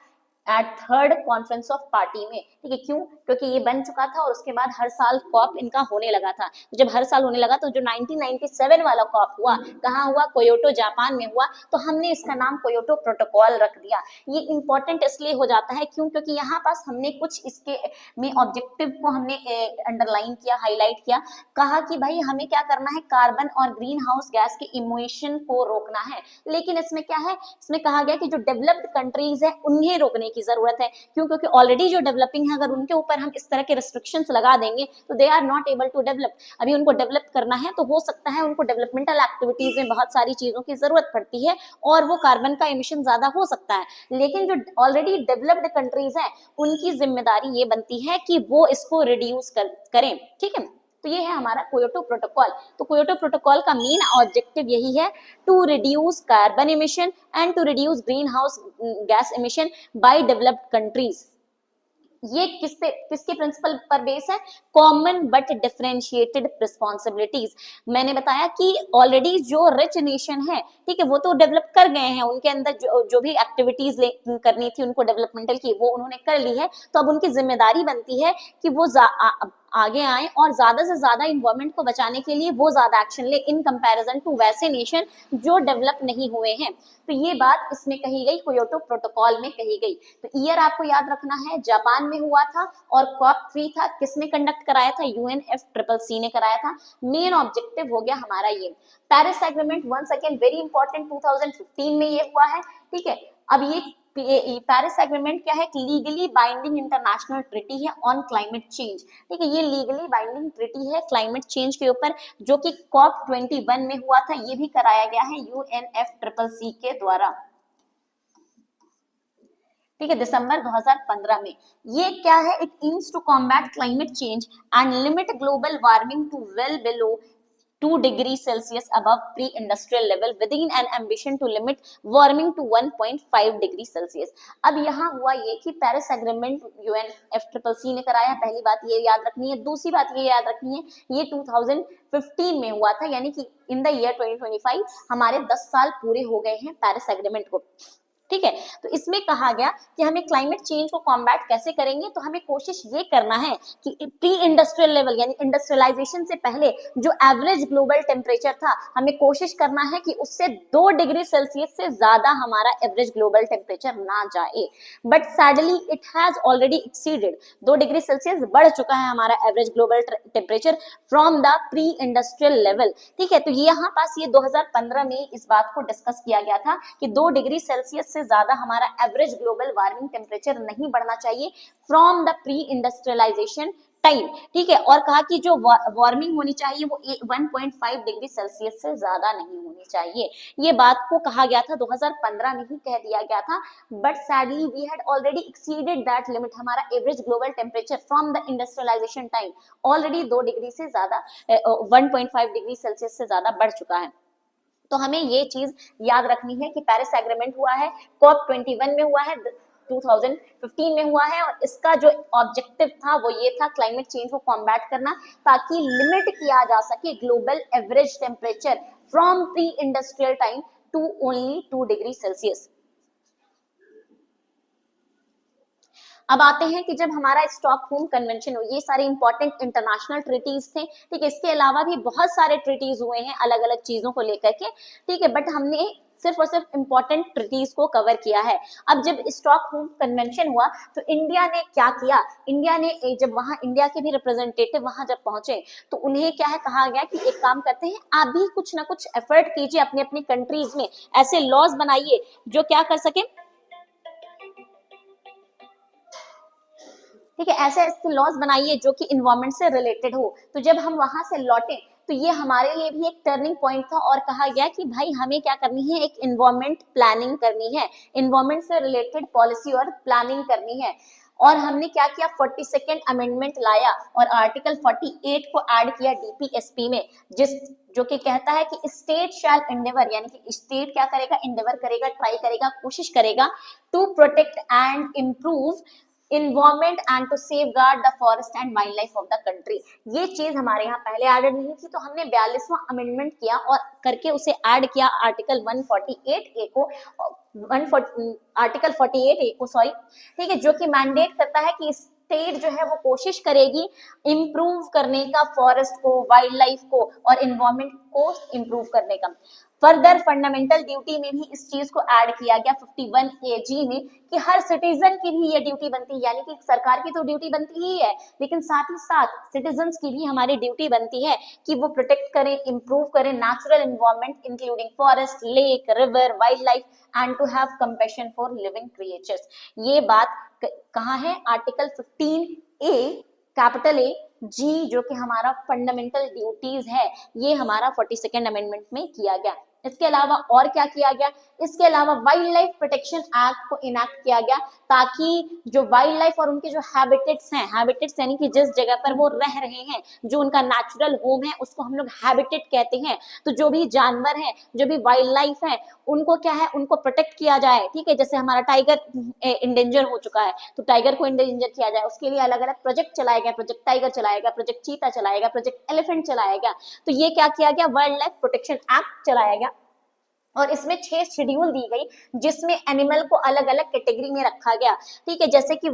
eight 3rd conference of party में। ठीक है, क्यों? क्योंकि ये बन चुका था और उसके बाद हर साल कॉप इनका होने लगा था। जब हर साल होने लगा तो जो 1997 वाला कॉप हुआ कहाँ हुआ, क्योटो जापान में हुआ। तो हमने इसका नाम क्योटो प्रोटोकॉल रख दिया। ये इंपॉर्टेंट इसलिए हो जाता है क्यों? क्योंकि यहाँ पास हमने कुछ इसके में ऑब्जेक्टिव को हमने अंडरलाइन किया, हाईलाइट किया, कहा कि भाई हमें क्या करना है, कार्बन और ग्रीन हाउस गैस के इमिशन को रोकना है। लेकिन इसमें क्या है, इसमें कहा गया कि जो डेवलप्ड कंट्रीज है उन्हें रोकने की जरूरत है। क्यों? क्योंकि ऑलरेडी जो डेवलपिंग है, अगर उनके ऊपर हम इस तरह के रिस्ट्रिक्शंस लगा देंगे तो they are not able to develop. अभी उनको डेवलप करना है तो हो सकता है उनको डेवलपमेंटल एक्टिविटीज में बहुत सारी चीजों की जरूरत पड़ती है और वो कार्बन का एमिशन ज्यादा हो सकता है। लेकिन जो ऑलरेडी डेवलप्ड कंट्रीज हैं उनकी जिम्मेदारी ये बनती है कि वो इसको रिड्यूस करें। ठीक है, तो ये है हमारा क्योटो प्रोटोकॉल। तो क्योटो प्रोटोकॉल का मेन ऑब्जेक्टिव यही है, to reduce carbon emission and to reduce green house gas emission by developed countries. ये किसके प्रिंसिपल पर बेस है, कॉमन बट डिफरेंशिएटेड रिस्पॉन्सिबिलिटीज। मैंने बताया कि ऑलरेडी जो रिच नेशन है, ठीक है, वो तो डेवलप कर गए हैं, उनके अंदर जो भी एक्टिविटीज करनी थी उनको डेवलपमेंटल की वो उन्होंने कर ली है। तो अब उनकी जिम्मेदारी बनती है कि वो आगे आए और ज्यादा से ज्यादा इन्वायरमेंट को बचाने के लिए वो ज्यादा एक्शन ले इन कंपैरिजन टू वैसे नेशन जो डेवलप नहीं हुए हैं। तो ये बात इसमें कही गई, क्योटो प्रोटोकॉल में कही गई। तो ईयर आपको याद रखना है, जापान में हुआ था और कॉप 3 था। किसने कंडक्ट कराया था, यूएनएफसीसी ने कराया था। मेन ऑब्जेक्टिव हो गया हमारा ये। Paris agreement once again very important, 2015 में ये हुआ है। ठीक है, अब ये पेरिस एग्रीमेंट क्या है, लीगली बाइंडिंग इंटरनेशनल ट्रीटी है ऑन क्लाइमेट चेंज। ठीक है, ये लीगली बाइंडिंग ट्रीटी है क्लाइमेट चेंज के ऊपर, जो कि कॉप 21 में हुआ था। ये भी कराया गया है यूएनएफसीसी के द्वारा। ठीक है, दिसंबर 2015 में। ये क्या है, it aims to combat climate change and limit global warming to well below 2 degree Celsius above pre industrial level within an ambition to limit warming to 1.5 degree Celsius. अब यहाँ हुआ ये कि पेरिस एग्रीमेंट यूएनएफसीसी ने कराया, पहली बात ये याद रखनी है। दूसरी बात ये याद रखनी है, ये 2015 में हुआ था, यानी कि इन द ईयर 2025 हमारे 10 साल पूरे हो गए हैं पेरिस एग्रीमेंट को। ठीक है, तो इसमें कहा गया कि हमें क्लाइमेट चेंज को कॉम्बैट कैसे करेंगे, तो हमें कोशिश ये करना है कि प्री इंडस्ट्रियल लेवल यानी इंडस्ट्रियलाइजेशन से पहले जो एवरेज ग्लोबल टेम्परेचर था, हमें कोशिश करना है कि उससे 2 डिग्री सेल्सियस से ज्यादा हमारा एवरेज ग्लोबल टेम्परेचर ना जाए। But sadly it has already exceeded, 2 degree Celsius बढ़ चुका है हमारा average global temperature from the pre industrial level. ठीक है, तो यहाँ पास ये 2015 में इस बात को डिस्कस किया गया था कि 2 डिग्री सेल्सियस से ज्यादा हमारा एवरेज ग्लोबल वार्मिंग टेम्परेचर नहीं बढ़ना चाहिए from the pre industrialization time. ठीक है, और कहा कि जो वार्मिंग होनी चाहिए वो 1.5 डिग्री सेल्सियस से ज्यादा नहीं होनी चाहिए। ये बात को कहा गया था, 2015 में ही कह दिया गया था। But sadly we had already exceeded that limit, हमारा average global temperature from the industrialization time already 2 degree से ज्यादा 1.5 डिग्री सेल्सियस से ज्यादा बढ़ चुका है। तो हमें ये चीज याद रखनी है कि पेरिस एग्रीमेंट हुआ है, कॉप 21 में हुआ है, 2015 में हुआ है, और इसका जो ऑब्जेक्टिव था वो ये था क्लाइमेट चेंज को कॉम्बैट करना, ताकि लिमिट किया जा सके global average temperature from pre industrial time to only 2 degree Celsius. अब आते हैं कि जब हमारा स्टॉकहोम कन्वेंशन हो, ये सारे इंपॉर्टेंट इंटरनेशनल ट्रीटीज थे। ठीक है, इसके अलावा भी बहुत सारे ट्रीटीज हुए हैं अलग अलग चीजों को लेकर के। ठीक है, बट हमने सिर्फ और सिर्फ इंपॉर्टेंट ट्रीटीज को कवर किया है। अब जब स्टॉकहोम कन्वेंशन हुआ तो इंडिया ने क्या किया, इंडिया ने जब वहां इंडिया के भी रिप्रेजेंटेटिव वहां जब पहुंचे तो उन्हें क्या है कहा गया कि एक काम करते हैं, आप भी कुछ ना कुछ एफर्ट कीजिए अपनी अपनी कंट्रीज में, ऐसे लॉज बनाइए जो क्या कर सके, ठीक है, ऐसे ऐसे लॉज बनाइए जो कि इन्वायरमेंट से रिलेटेड हो। तो जब हम वहां से लौटे तो ये हमारे लिए भी एक टर्निंग पॉइंट था और कहा गया कि भाई हमें क्या करनी है, एक इन्वायरमेंट प्लानिंग करनी है, इन्वायरमेंट से रिलेटेड पॉलिसी और प्लानिंग करनी है। और हमने क्या किया, 42nd अमेंडमेंट लाया और आर्टिकल 48 को ऐड किया डीपीएसपी में, जिस जो कि कहता है कि स्टेट शैल एंडेवर, यानी कि स्टेट क्या करेगा, एंडेवर करेगा, ट्राई करेगा, कोशिश करेगा to protect and improve environment and to safeguard the forest and wild life of the country. ये चीज हमारे यहाँ पहले एडेड नहीं थी, तो हमने 42वां अमेंडमेंट किया और करके उसे ऐड किया आर्टिकल 148A को, आर्टिकल 48A को सॉरी, ठीक है, जो कि मैंडेट करता है कि स्टेट जो है वो कोशिश करेगी इम्प्रूव करने का फॉरेस्ट को, वाइल्ड लाइफ को और इन्वायरमेंट को इम्प्रूव करने का। फर्दर फंडामेंटल ड्यूटी में भी इस चीज को ऐड किया गया 51AG में कि हर सिटीजन की भी ये ड्यूटी बनती है, यानी कि सरकार की तो ड्यूटी बनती ही है, लेकिन साथ ही साथ सिटीजन्स की भी हमारी ड्यूटी बनती है कि वो प्रोटेक्ट करें, इंप्रूव करें natural environment including forest, lake, river, wild life and to have compassion for living creatures. ये बात कहाँ है, आर्टिकल 15A कैपिटल ए जी, जो कि हमारा फंडामेंटल ड्यूटीज है, ये हमारा 42nd अमेंडमेंट में किया गया। इसके अलावा और क्या किया गया, इसके अलावा वाइल्ड लाइफ प्रोटेक्शन एक्ट को इनैक्ट किया गया ताकि जो वाइल्ड लाइफ और उनके जो हैबिटेट्स हैं, हैबिटेट्स यानी कि जिस जगह पर वो रह रहे हैं, जो उनका नेचुरल होम है, उसको हम लोग हैबिटेट कहते हैं। तो जो भी जानवर हैं, जो भी वाइल्ड लाइफ है, उनको क्या है, उनको प्रोटेक्ट किया जाए, ठीक है। जैसे हमारा टाइगर इंडेंजर हो चुका है तो टाइगर को इंडेंजर किया जाए, उसके लिए अलग अलग प्रोजेक्ट चलाया गया, प्रोजेक्ट टाइगर चलाया गया, प्रोजेक्ट चीता चलाया गया, प्रोजेक्ट एलिफेंट चलाया गया। तो ये क्या किया गया, वाइल्ड लाइफ प्रोटेक्शन एक्ट चलाया गया और इसमें 6 शेड्यूल दी गई जिसमें एनिमल को अलग अलग कैटेगरी में रखा गया, ठीक है। जैसे कि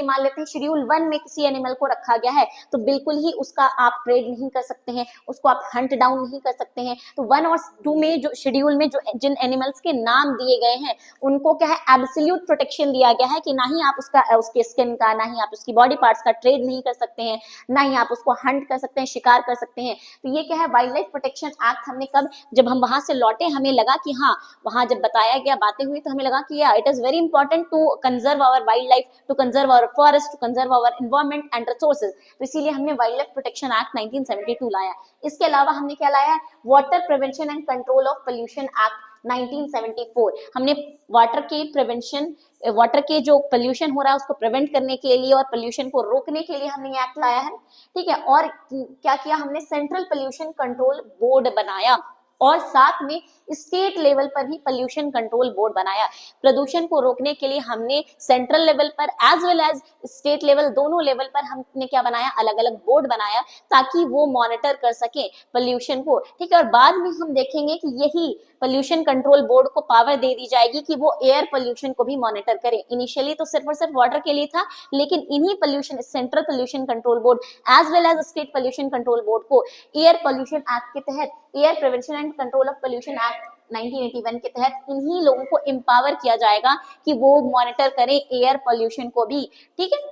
मान लेते हैं शेड्यूल 1 में किसी एनिमल को रखा गया है तो बिल्कुल ही उसका आप ट्रेड नहीं कर सकते हैं, उसको आप हंट डाउन नहीं कर सकते हैं। तो 1 और 2 में जो शेड्यूल में जो जिन एनिमल्स के नाम दिए गए हैं उनको क्या है, एब्सोल्यूट प्रोटेक्शन दिया गया है कि ना ही आप उसके स्किन का, ना ही आप उसकी बॉडी पार्ट्स का ट्रेड नहीं कर सकते हैं, ना ही आप उसको हंट कर सकते हैं, शिकार कर सकते हैं। तो ये क्या है, वाइल्ड लाइफ प्रोटेक्शन एक्ट हमने जब हम वहां से लौटे हमें लगा कि हाँ, वहां जब बताया गया, बातें हुई तो हमें लगा कि it is very important to conserve our wild life, to conserve our forest, to conserve our environment and resources. तो इसीलिए हमने वाइल्ड लाइफ प्रोटेक्शन एक्ट 1972 लाया। इसके अलावा हमने क्या लाया है, water prevention and control of pollution act 1974। हमने वाटर के प्रिवेंशन, वाटर के जो पोल्यूशन हो रहा है उसको प्रिवेंट करने के लिए और पोल्यूशन को रोकने के लिए हमने ये एक्ट लाया है, ठीक है। और क्या किया हमने, सेंट्रल पोल्यूशन कंट्रोल बोर्ड बनाया और साथ में स्टेट लेवल पर भी पोल्यूशन कंट्रोल बोर्ड बनाया। प्रदूषण को रोकने के लिए हमने सेंट्रल लेवल पर as well as state level, दोनों लेवल पर हमने क्या बनाया, अलग अलग बोर्ड बनाया ताकि वो मॉनिटर कर सके पोल्यूशन को, ठीक है। और बाद में हम देखेंगे कि यही पोल्यूशन कंट्रोल बोर्ड को पावर दे दी जाएगी कि वो एयर पोल्यूशन को भी मॉनिटर करे। इनिशियली तो सिर्फ और सिर्फ वाटर के लिए था, लेकिन इन्हीं pollution, central pollution control board as well as state pollution control board को एयर पोल्यूशन एक्ट के तहत, air prevention and control of pollution act 1981 के तहत इन्हीं लोगों को एम्पावर किया जाएगा कि वो मॉनिटर करें एयर पोल्यूशन को भी, ठीक है।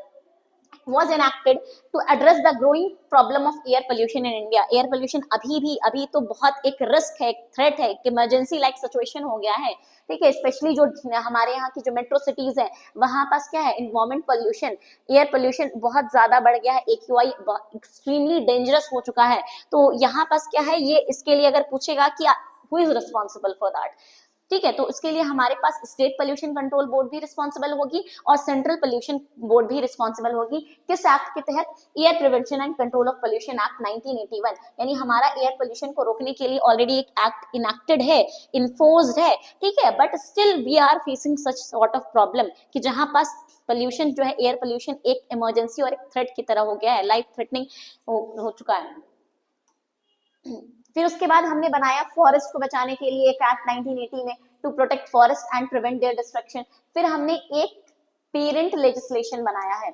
was enacted to address the growing problem of air pollution in India। Air pollution अभी तो बहुत एक रिस्क है, एक थ्रेट है, एक इमरजेंसी लाइक सिचुएशन हो गया है, ठीक है। स्पेशली जो हमारे यहाँ की जो मेट्रो सिटीज है वहां पास क्या है, इन्वायरमेंट पोल्यूशन, एयर पोल्यूशन बहुत ज्यादा बढ़ गया है, AQI एक्सट्रीमली डेंजरस हो चुका है। तो यहाँ पास क्या है, ये इसके लिए अगर पूछेगा कि who is responsible for that, ठीक है, तो इसके लिए हमारे पास स्टेट पोल्यूशन कंट्रोल बोर्ड भी रिस्पॉन्सिबल होगी और सेंट्रल पोल्यूशन बोर्ड भी रिस्पॉन्सिबल होगी। किस एक्ट के तहत, air prevention and control of pollution act 1981। यानी हमारा एयर पोल्यूशन को रोकने के लिए ऑलरेडी एक एक्ट इनैक्टेड है, इन्फोर्स्ड है, ठीक है। But still we are facing such sort of problem कि जहां पास पोल्यूशन जो है, एयर पोल्यूशन एक इमरजेंसी और एक थ्रेट की तरह हो गया है, लाइफ थ्रेटनिंग हो चुका है। फिर उसके बाद हमने बनाया फॉरेस्ट को बचाने के लिए एक एक्ट 1980 में, to protect forest and prevent their destruction. फिर हमने एक पेरेंट लेजिस्लेशन बनाया है।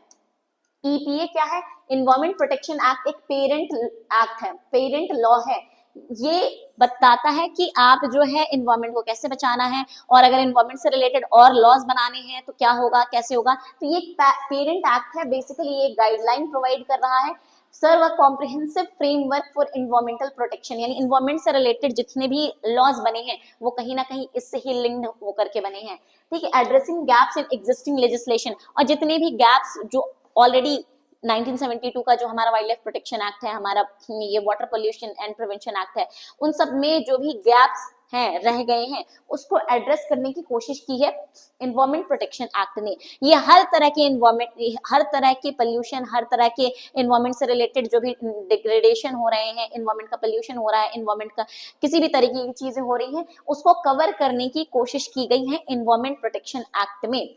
EPA क्या है, इन्वायरमेंट प्रोटेक्शन एक्ट एक पेरेंट एक्ट है, पेरेंट लॉ है। ये बताता है कि आप जो है इन्वायरमेंट को कैसे बचाना है, और अगर इन्वायरमेंट से रिलेटेड और लॉज बनाने हैं तो क्या होगा, कैसे होगा। तो ये पेरेंट एक्ट है, बेसिकली ये गाइडलाइन प्रोवाइड कर रहा है, serve a comprehensive framework for environmental protection, यानी इन्वायरमेंट से रिलेटेड जितने भी लॉज बने हैं वो कहीं ना कहीं इससे ही लिंक्ड होकर के बने हैं, ठीक है। Addressing gaps in existing legislation, और जितने भी गैप्स जो ऑलरेडी 1972 का जो हमारा वाइल्ड लाइफ प्रोटेक्शन एक्ट है, हमारा ये water pollution and prevention act है, उन सब में जो भी गैप्स हैं, रह गए हैं, उसको एड्रेस करने की कोशिश की है इन्वायरमेंट प्रोटेक्शन एक्ट ने। ये हर तरह के इन्वायरमेंट, हर तरह के पोल्यूशन, हर तरह के इन्वायरमेंट से रिलेटेड जो भी डिग्रेडेशन हो रहे हैं, इन्वायरमेंट का पोल्यूशन हो रहा है, इन्वायरमेंट का किसी भी तरीके की चीजें हो रही हैं, उसको कवर करने की कोशिश की गई है इन्वायरमेंट प्रोटेक्शन एक्ट में।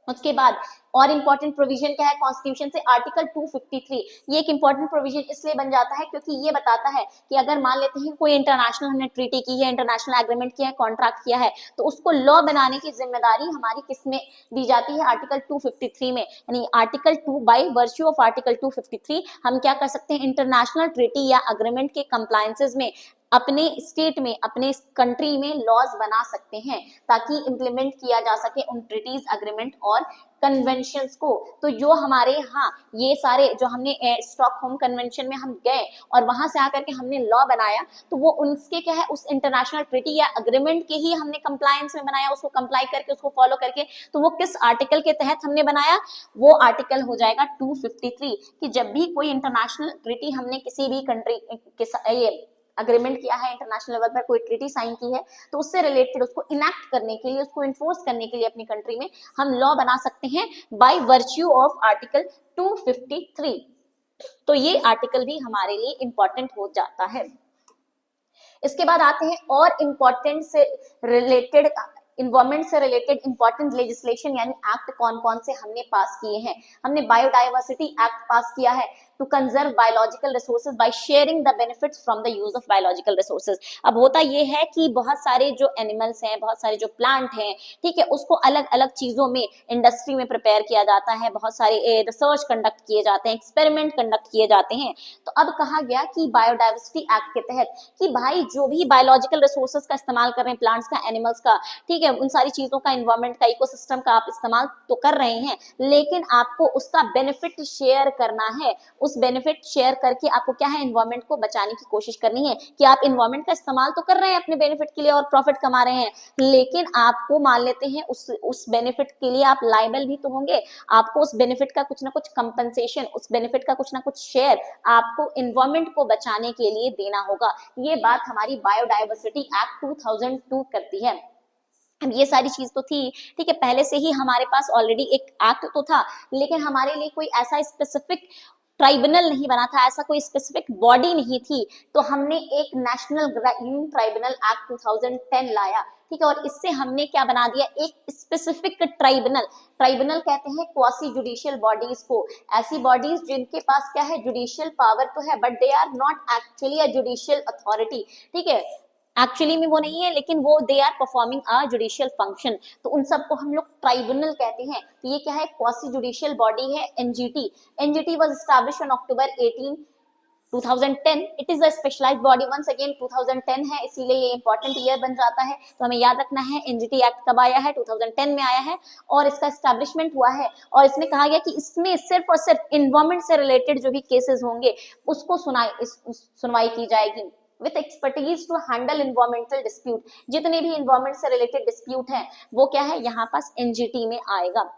उसके बाद और इंपॉर्टेंट प्रोविजन क्या है कॉन्स्टिट्यूशन से, आर्टिकल 253। ये एक इंपॉर्टेंट प्रोविजन इसलिए बन जाता है क्योंकि ये बताता है कि अगर मान लेते हैं कोई इंटरनेशनल हमने ट्रीटी की है, इंटरनेशनल एग्रीमेंट किया है, कॉन्ट्रैक्ट किया है, तो उसको लॉ बनाने की जिम्मेदारी हमारी किसमें दी जाती है, आर्टिकल 253 में। यानी article 2 by virtue of article 253 हम क्या कर सकते हैं, इंटरनेशनल ट्रीटी या एग्रीमेंट के कंप्लायंसेस में अपने स्टेट में, अपने कंट्री में लॉज बना सकते हैं ताकि इंप्लीमेंट किया जा सके उन ट्रीटीज, एग्रीमेंट और कन्वेंशंस को। तो जो हमारे यहाँ ये सारे जो हमने स्टॉकहोम कन्वेंशन में हम गए और वहां से आकर के हमने लॉ बनाया, तो वो उनके क्या है, उस इंटरनेशनल ट्रीटी या एग्रीमेंट के ही हमने कंप्लायंस में बनाया, उसको कंप्लाई करके, उसको फॉलो करके। तो वो किस आर्टिकल के तहत हमने बनाया, वो आर्टिकल हो जाएगा 253, कि जब भी कोई इंटरनेशनल ट्रीटी हमने किसी भी कंट्री के अग्रीमेंट किया है, इंटरनेशनल लेवल पर कोई ट्रीटी साइन की है, तो उससे रिलेटेड उसको इनैक्ट करने के लिए, उसको इन्फोर्स करने के लिए अपनी कंट्री में हम लॉ बना सकते हैं बाय वर्च्यू ऑफ आर्टिकल 253। तो ये आर्टिकल भी हमारे लिए इंपॉर्टेंट हो जाता है। इसके बाद आते हैं और इंपॉर्टेंट से रिलेटेड, इन्वायरमेंट से रिलेटेड इंपॉर्टेंट लेजिस्लेशन यानी एक्ट कौन कौन से हमने पास किए हैं। हमने बायोडाइवर्सिटी एक्ट पास किया है to conserve biological resources by sharing the benefits from the use of biological resources. अब होता ये है कि बहुत सारे जो एनिमल्स हैं, बहुत सारे जो प्लांट हैं, ठीक है, उसको अलग अलग चीजों में इंडस्ट्री में प्रिपेयर किया जाता है, बहुत सारे रिसर्च कंडक्ट किए जाते हैं, एक्सपेरिमेंट कंडक्ट किए जाते हैं। तो अब कहा गया कि बायोडाइवर्सिटी एक्ट के तहत कि भाई जो भी बायोलॉजिकल रिसोर्सेज का इस्तेमाल कर रहे हैं, प्लांट्स का, एनिमल्स का, ठीक है, उन सारी चीजों का, इन्वायरमेंट का, इकोसिस्टम का आप इस्तेमाल तो कर रहे हैं, लेकिन आपको उसका बेनिफिट शेयर करना है। उस बेनिफिट शेयर करके आपको क्या है, इन्वायरमेंट को बचाने की कोशिश करनी है। कि आप इन्वायरमेंट का इस्तेमाल तो कर रहे हैं अपने बेनिफिट के लिए और प्रॉफिट कमा रहे हैं, लेकिन आपको मान लेते हैं उस बेनिफिट के लिए आप लायबल भी तो होंगे। आपको उस बेनिफिट का कुछ ना कुछ कंपनसेशन, उस बेनिफिट का कुछ ना कुछ शेयर आपको इन्वायरमेंट को बचाने के लिए देना होगा। ये बात हमारी बायोडाइवर्सिटी एक्ट 2002 करती है। अब ये सारी चीज तो थी, ठीक है, पहले से ही हमारे पास ऑलरेडी एक एक्ट तो था, लेकिन हमारे लिए कोई ऐसा स्पेसिफिक ट्राइब्यूनल नहीं बना था, ऐसा कोई स्पेसिफिक बॉडी नहीं थी। तो हमने एक नेशनल ग्रीन ट्राइब्यूनल एक्ट 2010 लाया, ठीक है, और इससे हमने क्या बना दिया, एक स्पेसिफिक ट्राइब्यूनल। ट्राइब्यूनल कहते हैं क्वासी जुडिशियल बॉडीज को, ऐसी बॉडीज जिनके पास क्या है, जुडिशियल पावर तो है, but they are not actually a judicial authority, ठीक है, एक्चुअली में वो नहीं है, लेकिन वो they are performing a judicial function. तो उन सबको हम लोग ट्राइब्यूनल कहते हैं। तो ये क्या है, क्वासी जुडिशियल बॉडी है NGT. NGT was established on October 18 2010। It is a specialized body, once again 2010 है, इसीलिए ये इंपॉर्टेंट ईयर बन जाता है। तो हमें याद रखना है एनजीटी एक्ट कब आया है, 2010 में आया है, और इसका एस्टैब्लिशमेंट हुआ है। और इसमें कहा गया कि इसमें सिर्फ और सिर्फ इन्वायरमेंट से रिलेटेड जो भी केसेस होंगे उसको सुनवाई की जाएगी, with expertise to handle environmental dispute. जितने भी इन्वायरमेंट से रिलेटेड डिस्प्यूट हैं वो क्या है, यहाँ पास एनजीटी में आएगा।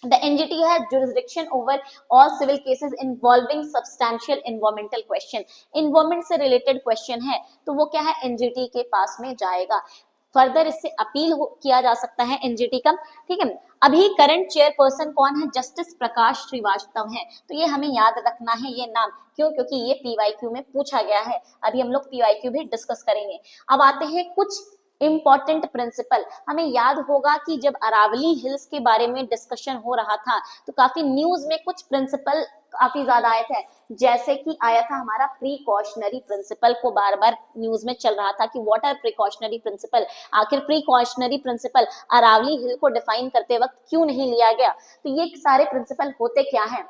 The NGT has jurisdiction over all civil cases involving substantial environmental question. Environment से related question है तो वो क्या है, NGT के पास में जाएगा। फर्दर इससे अपील किया जा सकता है एनजीटी का, ठीक है। अभी करंट चेयरपर्सन कौन है, जस्टिस प्रकाश श्रीवास्तव हैं। तो ये हमें याद रखना है ये नाम, क्यों, क्योंकि ये पीवाईक्यू में पूछा गया है। अभी हम लोग पीवाईक्यू भी डिस्कस करेंगे। अब आते हैं कुछ इंपॉर्टेंट प्रिंसिपल। हमें याद होगा कि जब अरावली हिल्स के बारे में डिस्कशन हो रहा था तो काफी न्यूज में कुछ प्रिंसिपल काफी ज्यादा आए थे, जैसे कि आया था हमारा प्रिकॉशनरी प्रिंसिपल, को बार बार न्यूज में चल रहा था कि व्हाट आर प्रिकॉशनरी प्रिंसिपल, आखिर प्रिकॉशनरी प्रिंसिपल अरावली हिल को डिफाइन करते वक्त क्यों नहीं लिया गया। तो ये सारे प्रिंसिपल होते क्या है,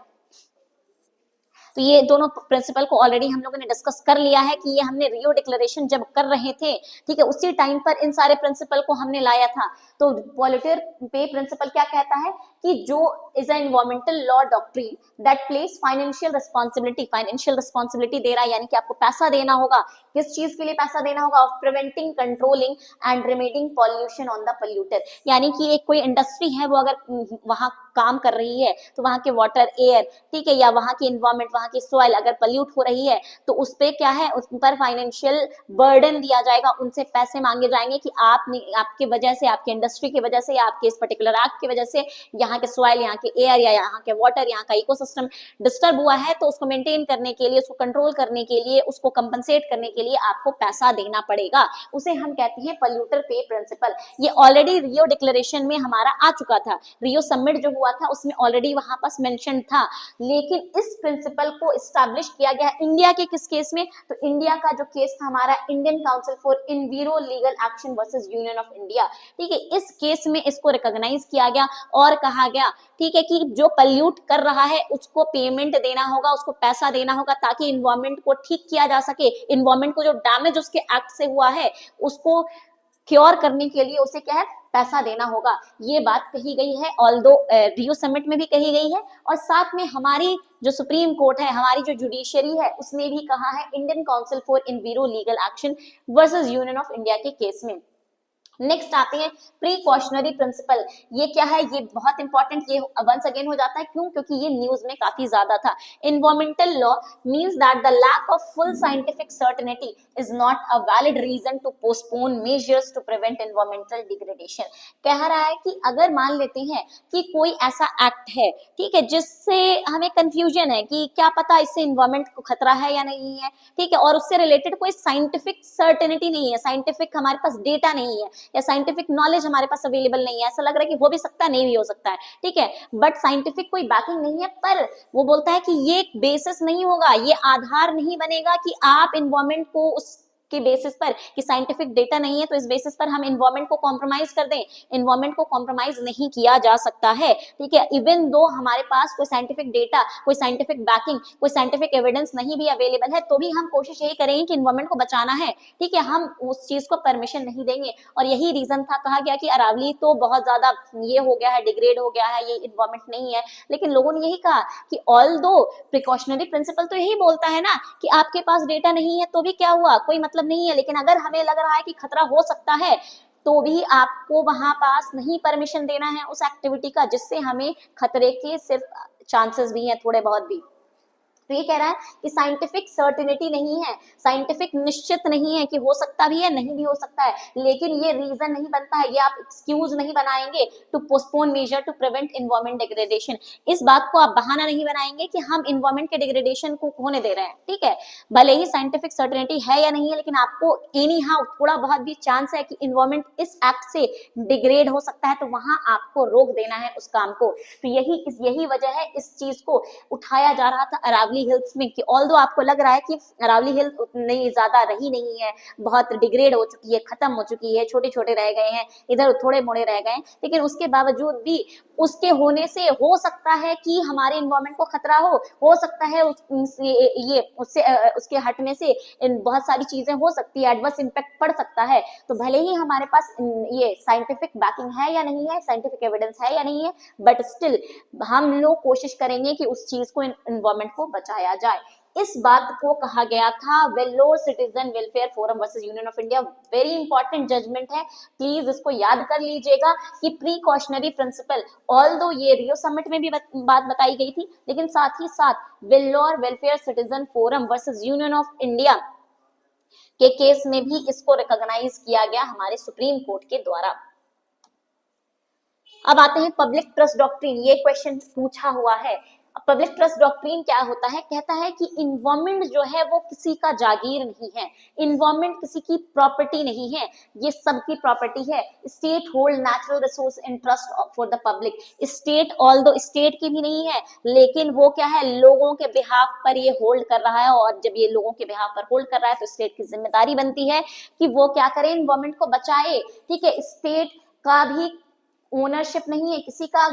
तो ये दोनों प्रिंसिपल को ऑलरेडी हम लोगों ने डिस्कस कर लिया है कि ये हमने रियो डिक्लेरेशन जब कर रहे थे, ठीक है, उसी टाइम पर इन सारे प्रिंसिपल को हमने लाया था। तो पॉलिटियर पे प्रिंसिपल क्या कहता है कि जो is a environmental law doctrine that place financial responsibility दे रहा है, यानी कि आपको पैसा देना होगा। किस चीज के लिए पैसा देना होगा? Of preventing, controlling and remedying pollution on the polluter. यानी कि एक कोई इंडस्ट्री है, वो अगर वहां काम कर रही है तो वहां के वाटर, एयर, ठीक है, या वहां की एनवायरमेंट, वहां की सॉइल अगर पल्यूट हो रही है तो उस पे क्या है, उस पर फाइनेंशियल बर्डन दिया जाएगा, उनसे पैसे मांगे जाएंगे कि आपने, आपके वजह से, आपके इंडस्ट्री की वजह से, या आपके इस पर्टिकुलर एक्ट की वजह से यहाँ के सॉइल, यहाँ के एयर या यहाँ के वाटर, यहाँ का इकोसिस्टम डिस्टर्ब हुआ है, तो उसको मेंटेन करने के लिए, उसको कंट्रोल करने के लिए, उसको कंपनसेट करने के लिए आपको पैसा देना पड़ेगा। उसे हम कहते हैं पॉल्यूटर पे प्रिंसिपल। ये ऑलरेडी रियो डिक्लेरेशन में हमारा आ चुका था, रियो समिट जो हुआ था उसमें ऑलरेडी वहां पास मेंशन था। लेकिन इस प्रिंसिपल को स्टैब्लिश किया गया इंडिया के किस केस में? तो इंडिया का जो केस था हमारा, Indian council for enviro legal action versus union of India, ठीक है, इस केस में इसको रिकॉग्नाइज किया गया और कहा गया, ठीक है, कि जो पल्यूट कर रहा है उसको पेमेंट देना होगा, उसको पैसा देना होगा, ताकि इन्वायरमेंट को ठीक किया जा सके, इन्वायरमेंट को जो डैमेज उसके एक्ट से हुआ है उसको क्योर करने के लिए उसे क्या है, पैसा देना होगा। ये बात कही गई है, ऑल्दो रियो समिट में भी कही गई है, और साथ में हमारी जो सुप्रीम कोर्ट है, हमारी जो जुडिशरी है, उसने भी कहा है Indian council for enviro legal action versus union of India के केस में। नेक्स्ट आते हैं प्रीकॉशनरी प्रिंसिपल। ये क्या है? ये बहुत इंपॉर्टेंट, ये वंस अगेन हो जाता है, क्यों? क्योंकि ये न्यूज में काफी ज्यादा था। Environmental law means that the lack of full scientific certainty is not a valid reason to postpone measures to prevent environmental degradation. कह रहा है कि अगर मान लेते हैं कि कोई ऐसा एक्ट है, ठीक है, जिससे हमें कंफ्यूजन है कि क्या पता इससे एनवायरमेंट को खतरा है या नहीं है, ठीक है, और उससे रिलेटेड कोई साइंटिफिक सर्टेनिटी नहीं है, साइंटिफिक हमारे पास डेटा नहीं है, या साइंटिफिक नॉलेज हमारे पास अवेलेबल नहीं है, ऐसा लग रहा है कि हो भी सकता है, नहीं भी हो सकता है, ठीक है, बट साइंटिफिक कोई बैकिंग नहीं है, पर वो बोलता है कि ये बेसिस नहीं होगा, ये आधार नहीं बनेगा कि आप इन्वायरमेंट को उस के बेसिस पर, कि साइंटिफिक डेटा नहीं है तो इस बेसिस पर हम इन्वायरमेंट को कॉम्प्रोमाइज कर दें। इन्वायरमेंट को कॉम्प्रोमाइज नहीं किया जा सकता है, ठीक है, इवन दो हमारे पास कोई साइंटिफिक डेटा, कोई साइंटिफिक बैकिंग, कोई साइंटिफिक एविडेंस नहीं भी अवेलेबल है, तो भी हम कोशिश यही करेंगे कि इन्वायरमेंट को बचाना है, ठीक है, हम उस चीज को परमिशन नहीं देंगे। और यही रीजन था, कहा गया कि अरावली तो बहुत ज्यादा ये हो गया है, डिग्रेड हो गया है, ये इन्वायरमेंट नहीं है। लेकिन लोगों ने यही कहा कि ऑल दो प्रिकॉशनरी प्रिंसिपल तो यही बोलता है ना कि आपके पास डेटा नहीं है तो भी क्या हुआ, कोई मतलब नहीं है, लेकिन अगर हमें लग रहा है कि खतरा हो सकता है तो भी आपको वहां पास नहीं परमिशन देना है उस एक्टिविटी का, जिससे हमें खतरे के सिर्फ चांसेस भी हैं, थोड़े बहुत भी। तो ये कह रहा है कि साइंटिफिक सर्टिनिटी नहीं है, साइंटिफिक निश्चित नहीं है कि हो सकता भी है, नहीं भी हो सकता है, लेकिन ये रीजन नहीं बनता है, ये आप एक्सक्यूज नहीं बनाएंगे to postpone measure to prevent environment degradation. इस बात को आप बहाना नहीं बनाएंगे कि हम एनवायरमेंट के डिग्रेडेशन को होने दे रहे हैं, ठीक है, भले ही साइंटिफिक सर्टिनिटी है या नहीं है, लेकिन आपको एनी हाउ थोड़ा बहुत भी चांस है कि एनवायरमेंट इस एक्ट से डिग्रेड हो सकता है, तो वहां आपको रोक देना है उस काम को। तो यही वजह है इस चीज को उठाया जा रहा था अरावली हिल्स में, कि ऑल्दो आपको लग रहा है कि अरावली हिल्स उतनी ज्यादा रही नहीं है, बहुत डिग्रेड हो चुकी है, खत्म हो चुकी है, छोटे छोटे रह गए हैं, इधर थोड़े मोड़े रह गए, लेकिन उसके बावजूद भी उसके होने से हो सकता है कि हमारे इन्वायरमेंट को खतरा हो सकता है ये उससे उसके हटने से बहुत सारी चीजें हो सकती है, एडवर्स इम्पैक्ट पड़ सकता है। तो भले ही हमारे पास ये साइंटिफिक बैकिंग है या नहीं है, साइंटिफिक एविडेंस है या नहीं है, बट स्टिल हम लोग कोशिश करेंगे कि उस चीज को, इन्वायरमेंट को बचाया जाए। इस बात को कहा गया था Vellore citizen welfare forum versus union of India. Very important judgement है, प्लीज इसको याद कर लीजिएगा कि प्रीकॉशनरी प्रिंसिपल, ऑल्दो ये रियो समिट में भी बात बताई गई थी, लेकिन साथ ही साथ Vellore welfare citizen forum versus union of India के केस में भी इसको रिकॉग्नाइज किया गया हमारे सुप्रीम कोर्ट के द्वारा। अब आते हैं पब्लिक ट्रस्ट डॉक्ट्रिन। ये क्वेश्चन पूछा हुआ है, पब्लिक ट्रस्ट डॉक्ट्रिन क्या होता है? कहता है कि इन्वायरमेंट जो है वो किसी का जागीर नहीं है, इन्वायरमेंट किसी की प्रॉपर्टी नहीं है, ये सबकी प्रॉपर्टी है। State hold natural resource in trust for the public. State although state की भी नहीं है, लेकिन वो क्या है, लोगों के बिहाफ पर ये होल्ड कर रहा है, और जब ये लोगों के बिहाफ पर होल्ड कर रहा है तो स्टेट की जिम्मेदारी बनती है कि वो क्या करे, इन्वायरमेंट को बचाए, ठीक है। स्टेट का भी ओनरशिप नहीं है, किसी का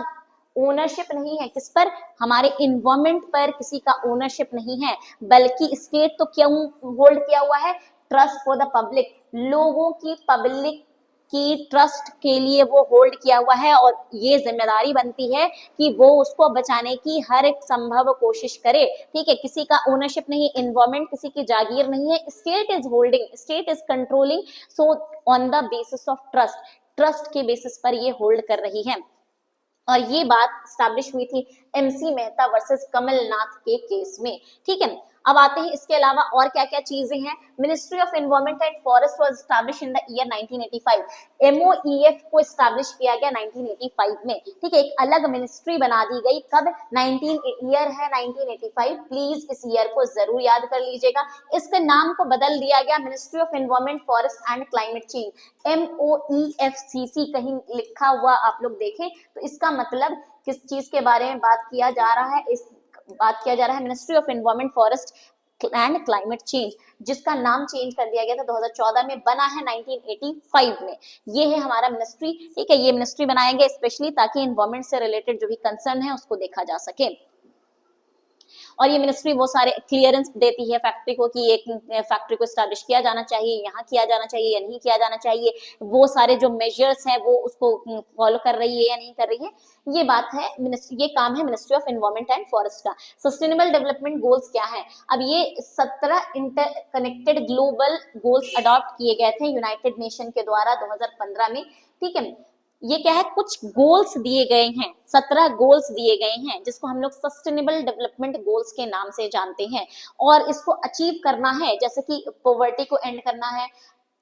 ओनरशिप नहीं है, किस पर, हमारे इन्वायरमेंट पर किसी का ओनरशिप नहीं है, बल्कि स्टेट तो क्यों होल्ड किया हुआ है, ट्रस्ट फॉर द पब्लिक, लोगों की, पब्लिक की ट्रस्ट के लिए वो होल्ड किया हुआ है, और ये जिम्मेदारी बनती है कि वो उसको बचाने की हर एक संभव कोशिश करे। ठीक है, किसी का ओनरशिप नहीं, इन्वायरमेंट किसी की जागीर नहीं है, state is holding, state is controlling, so on the basis of trust, trust के बेसिस पर ये होल्ड कर रही है। और ये बात स्टैब्लिश हुई थी एमसी मेहता वर्सेस कमलनाथ के केस में। ठीक है, अब आते हैं इसके अलावा और क्या क्या चीजें हैं। Ministry of environment and forest was establish in the year 1985। MoEF को एस्टैब्लिश किया गया 1985 में। ठीक है, एक अलग मिनिस्ट्री बना दी गई, कब, 1985। प्लीज इस ईयर को जरूर याद कर लीजिएगा। इसके नाम को बदल दिया गया ministry of environment forest and climate change, MOEFCC कहीं लिखा हुआ आप लोग देखें तो इसका मतलब किस चीज के बारे में बात किया जा रहा है, बात किया जा रहा है ministry of environment forest and climate change, जिसका नाम चेंज कर दिया गया था 2014 में, बना है 1985 में। ये है हमारा मिनिस्ट्री। ठीक है, ये मिनिस्ट्री बनाया गया स्पेशली ताकि एनवायरमेंट से रिलेटेड जो भी कंसर्न है उसको देखा जा सके। और ये मिनिस्ट्री वो सारे क्लियरेंस देती है फैक्ट्री को कि एक फैक्ट्री को स्टैब्लिश किया जाना चाहिए, यहाँ किया जाना चाहिए या नहीं किया जाना चाहिए, वो सारे जो मेजर्स हैं वो उसको फॉलो कर रही है या नहीं कर रही है, ये बात है, ये काम है ministry of environment and forest का। सस्टेनेबल डेवलपमेंट गोल्स क्या है, अब ये 17 इंटरकनेक्टेड ग्लोबल गोल्स अडॉप्ट किए गए थे यूनाइटेड नेशन के द्वारा 2015 में। ठीक है, ये क्या है, कुछ गोल्स दिए गए हैं, 17 गोल्स दिए गए हैं जिसको हम लोग सस्टेनेबल डेवलपमेंट गोल्स के नाम से जानते हैं। और इसको अचीव करना है, जैसे कि पॉवर्टी को एंड करना है,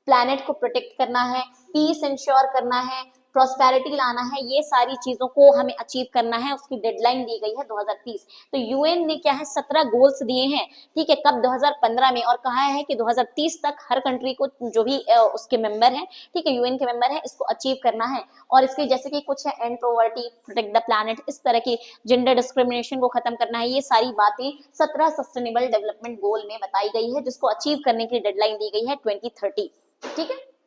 प्लैनेट को प्रोटेक्ट करना है, पीस इंश्योर करना है, प्रॉस्पेरिटी लाना है, ये सारी चीजों को हमें अचीव करना है। उसकी डेडलाइन दी गई है 2030। तो यूएन ने क्या है 17 गोल्स दिए हैं। ठीक है, कब, 2015 में, और कहा है कि 2030 तक हर कंट्री को जो भी उसके मेंबर हैं, ठीक है, यूएन के मेंबर हैं, इसको अचीव करना है। और इसके जैसे कि कुछ है, and poverty, protect the planet, इस तरह की जेंडर डिस्क्रिमिनेशन को खत्म करना है, ये सारी बातें 17 सस्टेनेबल डेवलपमेंट गोल में बताई गई है, जिसको अचीव करने की डेडलाइन दी गई है 2030। ठीक है,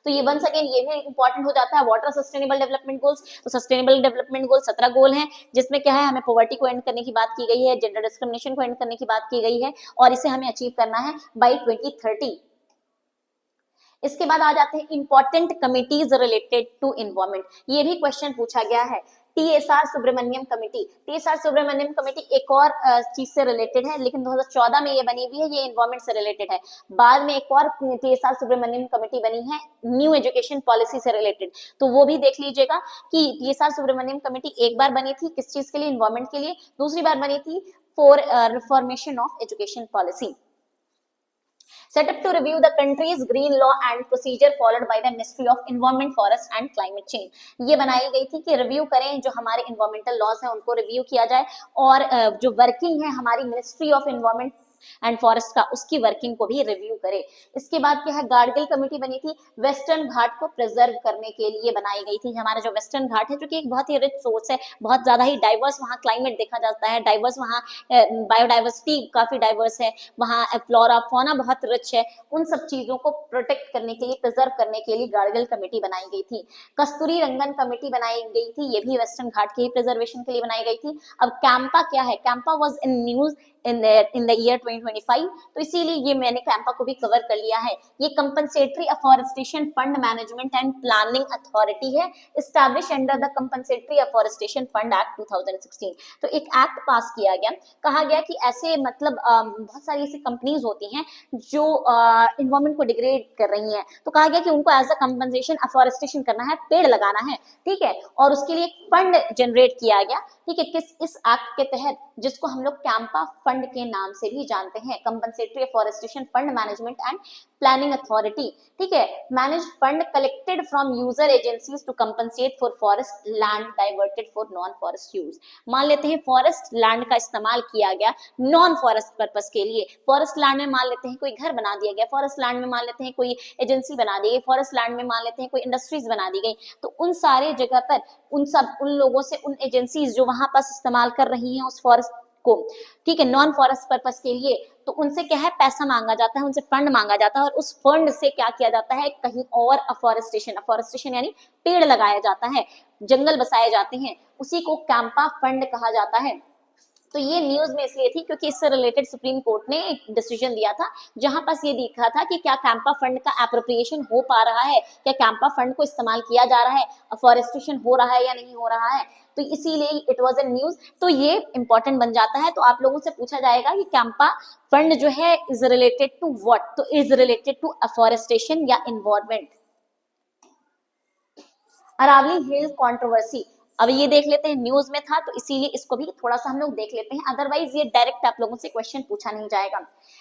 तो ये वंस अगेन ये भी इंपॉर्टेंट हो जाता है, वाटर सस्टेनेबल डेवलपमेंट गोल्स। तो सस्टेनेबल डेवलपमेंट गोल 17 गोल हैं, जिसमें क्या है, हमें पॉवर्टी को एंड करने की बात की गई है, जेंडर डिस्क्रिमिनेशन को एंड करने की बात की गई है, और इसे हमें अचीव करना है बाय 2030। इसके बाद आ जाते हैं important committees related to environment. ये भी क्वेश्चन पूछा गया है। TSR Subramanian committee, TSR Subramanian committee एक और चीज से रिलेटेड है, लेकिन 2014 में ये बनी हुई है, ये एनवायरमेंट से रिलेटेड है। बाद में एक और TSR सुब्रमण्यम कमेटी बनी है न्यू एजुकेशन पॉलिसी से रिलेटेड, तो वो भी देख लीजिएगा कि TSR सुब्रमण्यम कमेटी एक बार बनी थी किस चीज के लिए, एनवायरमेंट के लिए, दूसरी बार बनी थी for reformation of education policy. Set up to review the country's green law and procedure followed by the Ministry of Environment, Forest and Climate Change। ये बनाई गई थी कि रिव्यू करें, जो हमारे इन्वायरमेंटल लॉज हैं उनको रिव्यू किया जाए, और जो वर्किंग है हमारी ministry of environment and forest का, उसकी वर्किंग को भी रिव्यू करे। इसके बाद क्या है, गाडगिल कमेटी बनी थी, वेस्टर्न घाट को प्रिजर्व करने के लिए बनाई गई थी। हमारा जो वेस्टर्न घाट है, जो कि एक बहुत ही रिच सोर्स है, बहुत ज्यादा ही डाइवर्स वहाँ क्लाइमेट देखा जाता है, डाइवर्स वहाँ बायोडाइवर्सिटी काफी डाइवर्स है, वहाँ फ्लोरा फौना बहुत रिच है, उन सब चीजों को प्रोटेक्ट करने के लिए, प्रिजर्व करने के लिए गाडगिल कमेटी बनाई गई थी। कस्तूरी रंगन कमेटी बनाई गई थी, ये भी वेस्टर्न घाट के प्रिजर्वेशन के लिए बनाई गई थी। अब कैंपा क्या है, Campa was in news in the year 2025, तो इसीलिए ये मैंने कैंपा को भी कवर कर लिया है। ये compensatory afforestation fund management and planning authority है, establish under the compensatory afforestation fund act 2016। तो एक एक्ट पास किया गया, कहा गया कि ऐसे मतलब बहुत सारी ऐसी कंपनीज होती हैं जो इन्वायरमेंट को डिग्रेड कर रही हैं, तो कहा गया कि उनको एज अ कंपनसेशन अफॉरेस्टेशन करना है, पेड़ लगाना है। ठीक है, और उसके लिए एक फंड जनरेट किया गया। ठीक है, किस, इस एक्ट के तहत, जिसको हम लोग कैंपा फंड के नाम से भी जानते हैं, compensatory afforestation fund management and planning authority. ठीक है, manage fund collected from user agencies to compensate for forest land diverted for non forest use. मान लेते हैं फॉरेस्ट लैंड का इस्तेमाल किया गया नॉन फॉरेस्ट पर्पस के लिए, फॉरेस्ट लैंड में मान लेते हैं कोई घर बना दिया गया, फॉरेस्ट लैंड में मान लेते हैं कोई एजेंसी बना दी गई, फॉरेस्ट लैंड में मान लेते हैं कोई इंडस्ट्रीज बना दी गई, तो उन सारे जगह पर उन लोगों से, उन एजेंसीज जो वहां पर इस्तेमाल कर रही हैं उस फॉरेस्ट को, ठीक है, नॉन फॉरेस्ट पर्पस के लिए, तो उनसे क्या है, पैसा मांगा जाता है, उनसे फंड मांगा जाता है, और उस फंड से क्या किया जाता है, कहीं और अफॉरेस्टेशन, अफॉरेस्टेशन यानी पेड़ लगाया जाता है। जंगल बसाए जाते हैं, उसी को कैंपा फंड कहा जाता है। तो ये न्यूज में इसलिए थी क्योंकि इससे रिलेटेड सुप्रीम कोर्ट ने एक डिसीजन दिया था जहां पास ये दिखा था कि क्या कैंपा फंड का एप्रोप्रिएशन हो पा रहा है, क्या कैंपा फंड को इस्तेमाल किया जा रहा है, अफॉरेस्टेशन हो रहा है या नहीं हो रहा है। तो इसीलिए इट वाज अ न्यूज, तो ये इंपॉर्टेंट बन जाता है। तो आप लोगों से पूछा जाएगा कि कैंपा फंड जो है इज रिलेटेड टू व्हाट, तो इज रिलेटेड टू अफॉरेस्टेशन या इन्वायरमेंट। अरावली हिल कंट्रोवर्सी, अब ये देख लेते हैं, न्यूज में था तो इसीलिए इसको भी थोड़ा सा हम लोग देख लेते हैं, अदरवाइज ये डायरेक्ट आप लोगों से क्वेश्चन पूछा नहीं जाएगा।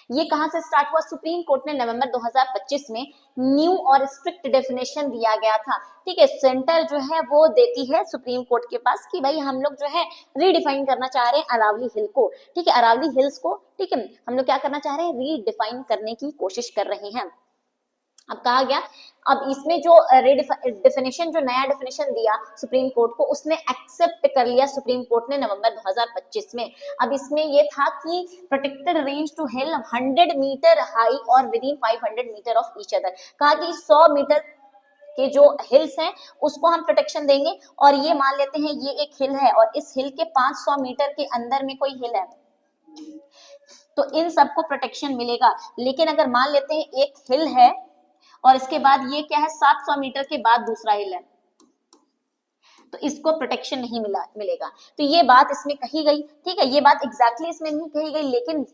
ये कहां से स्टार्ट हुआ? सुप्रीम कोर्ट ने नवंबर 2025 में न्यू और स्ट्रिक्ट डेफिनेशन दिया गया था। ठीक है, सेंटर जो है वो देती है सुप्रीम कोर्ट के पास कि भाई हम लोग जो है रीडिफाइन करना चाह रहे हैं अरावली हिल को। ठीक है, अरावली हिल्स को, ठीक है, हम लोग क्या करना चाह रहे हैं, रीडिफाइन करने की कोशिश कर रहे हैं। अब कहा गया, अब इसमें जो डेफिनेशन, जो नया डेफिनेशन दिया सुप्रीम कोर्ट को, उसने एक्सेप्ट कर लिया सुप्रीम कोर्ट ने नवंबर 2025 में। अब इसमें ये था कि protected range to hill 100 meter high और within 500 meter of each other. कहा कि 100 मीटर के जो हिल्स हैं उसको हम प्रोटेक्शन देंगे, और ये मान लेते हैं ये एक हिल है और इस हिल के 500 मीटर के अंदर में कोई हिल है तो इन सबको प्रोटेक्शन मिलेगा। लेकिन अगर मान लेते हैं एक हिल है और इसके बाद ये क्या है, 700 मीटर के बाद दूसरा हिल है, तो इसको प्रोटेक्शन नहीं मिलेगा। तो ये बात इसमें कही गई। ठीक है, ये बात एग्जैक्टली इसमें नहीं कही गई, लेकिन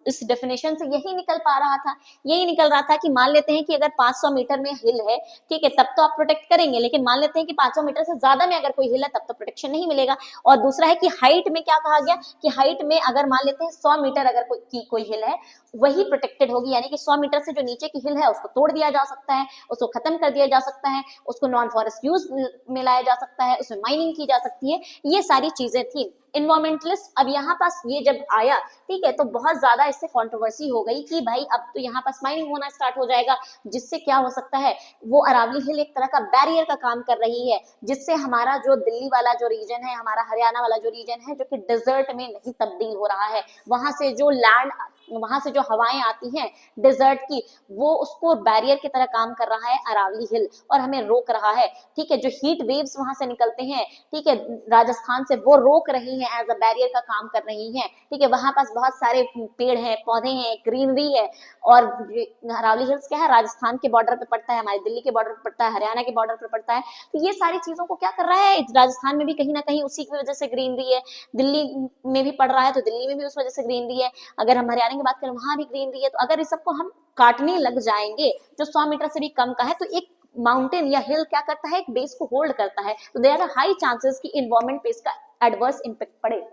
इस डेफिनेशन से यही निकल पा रहा था, यही निकल रहा था कि मान लेते हैं कि अगर 500 मीटर में हिल है, ठीक है, तब तो आप प्रोटेक्ट करेंगे, लेकिन मान लेते हैं कि 500 मीटर से ज्यादा में अगर कोई हिल है तब तो प्रोटेक्शन नहीं मिलेगा। और दूसरा है कि हाइट में क्या कहा गया कि हाइट में अगर मान लेते हैं 100 मीटर अगर कोई हिल है वही प्रोटेक्टेड होगी, यानी कि 100 मीटर से जो नीचे की हिल है उसको तोड़ दिया जा सकता है, उसको खत्म कर दिया जा सकता है, उसको नॉन फॉरेस्ट यूज में लाया जा सकता है, उसमें माइनिंग की जा सकती है, ये सारी चीजें थी। इन्वायरमेंटलिस्ट अब यहाँ पास ये जब आया, ठीक है, तो बहुत ज्यादा इससे कंट्रोवर्सी हो गई कि भाई अब तो यहाँ पास माइनिंग होना स्टार्ट हो जाएगा, जिससे क्या हो सकता है, वो अरावली हिल एक तरह का बैरियर का काम कर रही है, जिससे हमारा जो दिल्ली वाला जो रीजन है, हमारा हरियाणा वाला जो रीजन है, जो कि डेजर्ट में नहीं तब्दील हो रहा है, वहां से जो लैंड, वहां से जो हवाएं आती हैं डेजर्ट की, वो उसको बैरियर की तरह काम कर रहा है अरावली हिल, और हमें रोक रहा है। ठीक है, जो हीट वेव्स वहां से निकलते हैं, ठीक है, राजस्थान से, वो रोक रही हैं, एज अ बैरियर का काम कर रही हैं। ठीक है, वहां पास बहुत सारे पेड़ हैं, पौधे हैं, ग्रीनरी है, और अरावली हिल्स क्या है, राजस्थान के बॉर्डर पे पड़ता है, हमारे दिल्ली के बॉर्डर पे पड़ता है, हरियाणा के बॉर्डर पे पड़ता है। तो ये सारी चीजों को क्या कर रहा है, राजस्थान में भी कहीं ना कहीं उसी की वजह से ग्रीनरी है, दिल्ली में भी पड़ रहा है तो दिल्ली में भी उस वजह से ग्रीनरी है, अगर हम हरियाणा की बात करें वहां भी ग्रीनरी है। तो अगर इस सबको हम काटने लग जाएंगे जो 100 मीटर से भी कम का है, तो एक माउंटेन या हिल क्या करता है, एक बेस को होल्ड करता है, तो देयर आर हाई चांसेस कि इन्वायरमेंट पे इसका एडवर्स इम्पैक्ट पड़े।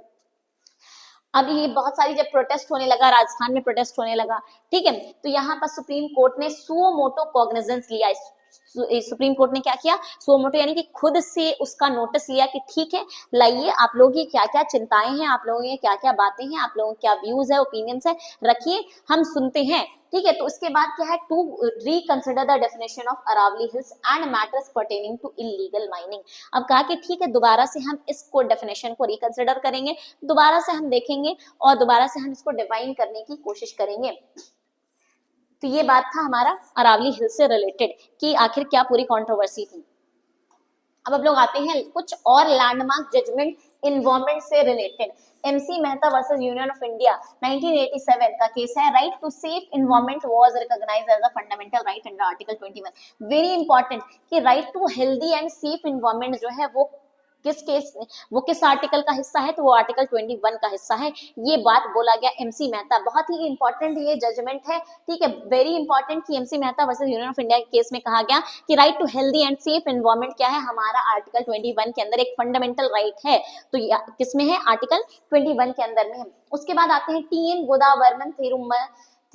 अब ये बहुत सारी जब प्रोटेस्ट होने लगा, राजस्थान में प्रोटेस्ट होने लगा, ठीक है, तो यहाँ पर सुप्रीम कोर्ट ने सुओ मोटो कॉग्निजेंस लिया। सुप्रीम कोर्ट ने क्या किया, सुओ मोटो यानी कि खुद से उसका नोटिस लिया कि ठीक है, लाइए आप लोगों की क्या क्या चिंताएं हैं, आप लोगों की क्या क्या बातें हैं, आप लोगों के क्या व्यूज है, ओपिनियंस है, रखिए, हम सुनते हैं। ठीक है, तो उसके बाद क्या है, to reconsider the definition of Aravalli hills and matters pertaining to illegal mining. अब कहा कि ठीक है, दोबारा से हम इसको डेफिनेशन को रिकंसिडर करेंगे, दोबारा से हम देखेंगे और दोबारा से हम इसको डिफाइन करने की कोशिश करेंगे। तो ये बात था हमारा अरावली हिल से रिलेटेड कि आखिर क्या पूरी कंट्रोवर्सी थी। अब लोग आते हैं कुछ और लैंडमार्क जजमेंट इन्वायरमेंट से related. MC Mehta versus union of India 1987 का केस है। Right to safe environment was recognized as a fundamental right under article 21। Very important कि right to healthy and safe environment जो है वो किस केस, वो किस आर्टिकल का हिस्सा है, तो वो आर्टिकल 21 का हिस्सा है। ये बात बोला गया एमसी मेहता, बहुत ही इंपॉर्टेंट ये जजमेंट है। ठीक है, वेरी इंपॉर्टेंट कि MC Mehta versus union of India के केस में कहा गया कि right to healthy and safe environment क्या है, हमारा आर्टिकल 21 के अंदर एक फंडामेंटल राइट है। तो किसमें है, आर्टिकल 21 के अंदर में है। उसके बाद आते हैं TN Godavarman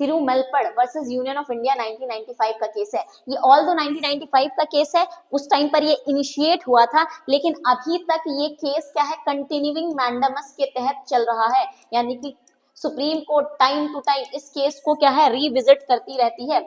Thirumulpad versus union of India 1995 का केस है। ये ऑल दो 1995 का केस है, उस टाइम पर ये इनिशिएट हुआ था, लेकिन अभी तक ये केस क्या है, कंटिन्यूइंग मैंडेमस के तहत चल रहा है, यानी कि supreme court time to time इस केस को क्या है, रिविजिट करती रहती है।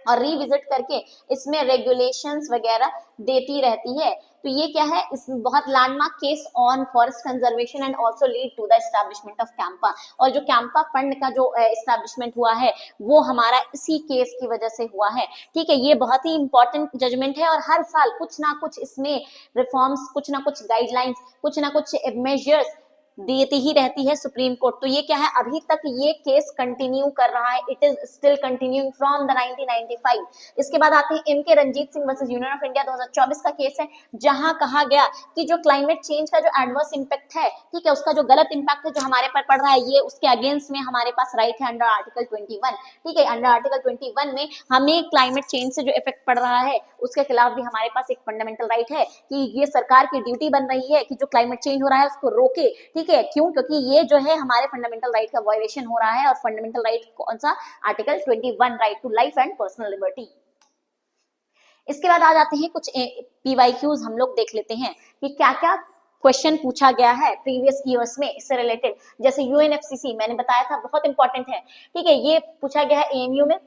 और रिविजिट करके इसमें रेगुलेशंस वगैरह देती रहती है। तो ये क्या है, इस बहुत landmark case on forest conservation and also lead to the establishment of CAMPA. और जो कैंपा फंड का जो एस्टैब्लिशमेंट हुआ है वो हमारा इसी केस की वजह से हुआ है। ठीक है, ये बहुत ही इंपॉर्टेंट जजमेंट है और हर साल कुछ ना कुछ इसमें रिफॉर्म्स, कुछ ना कुछ गाइडलाइंस, कुछ ना कुछ मेजर्स देती ही रहती है सुप्रीम कोर्ट। तो ये क्या है, अभी तक ये केस कंटिन्यू कर रहा है, it is still continuing from the 1995। इसके बाद आते हैं M K Ranjit Singh versus union of India 2024 का केस है, जहां कहा गया कि जो क्लाइमेट चेंज का जो एडवर्स इंपैक्ट है, ठीक है, उसका जो गलत इंपैक्ट है जो हमारे पर पड़ रहा है, ये उसके अगेंस्ट में हमारे पास राइट है अंडर आर्टिकल 21। ठीक है, अंडर आर्टिकल 21 में हमें क्लाइमेट चेंज से जो इफेक्ट पड़ रहा है उसके खिलाफ भी हमारे पास एक फंडामेंटल राइट है कि ये सरकार की ड्यूटी बन रही है कि जो क्लाइमेट चेंज हो रहा है उसको रोके। ठीक है, क्यों? क्योंकि ये जो है हमारे फंडामेंटल राइट का वायलेशन हो रहा है। और फंडामेंटल राइट कौन सा? Article 21, right to life and personal liberty. इसके बाद आ जाते हैं कुछ पीवाईक्यूज, हम लोग देख लेते हैं कि क्या क्या क्वेश्चन पूछा गया है प्रीवियस ईयर्स में इससे रिलेटेड। जैसे यूएनएफसीसी मैंने बताया था बहुत इंपॉर्टेंट है। ठीक है, ये पूछा गया है एएमयू में,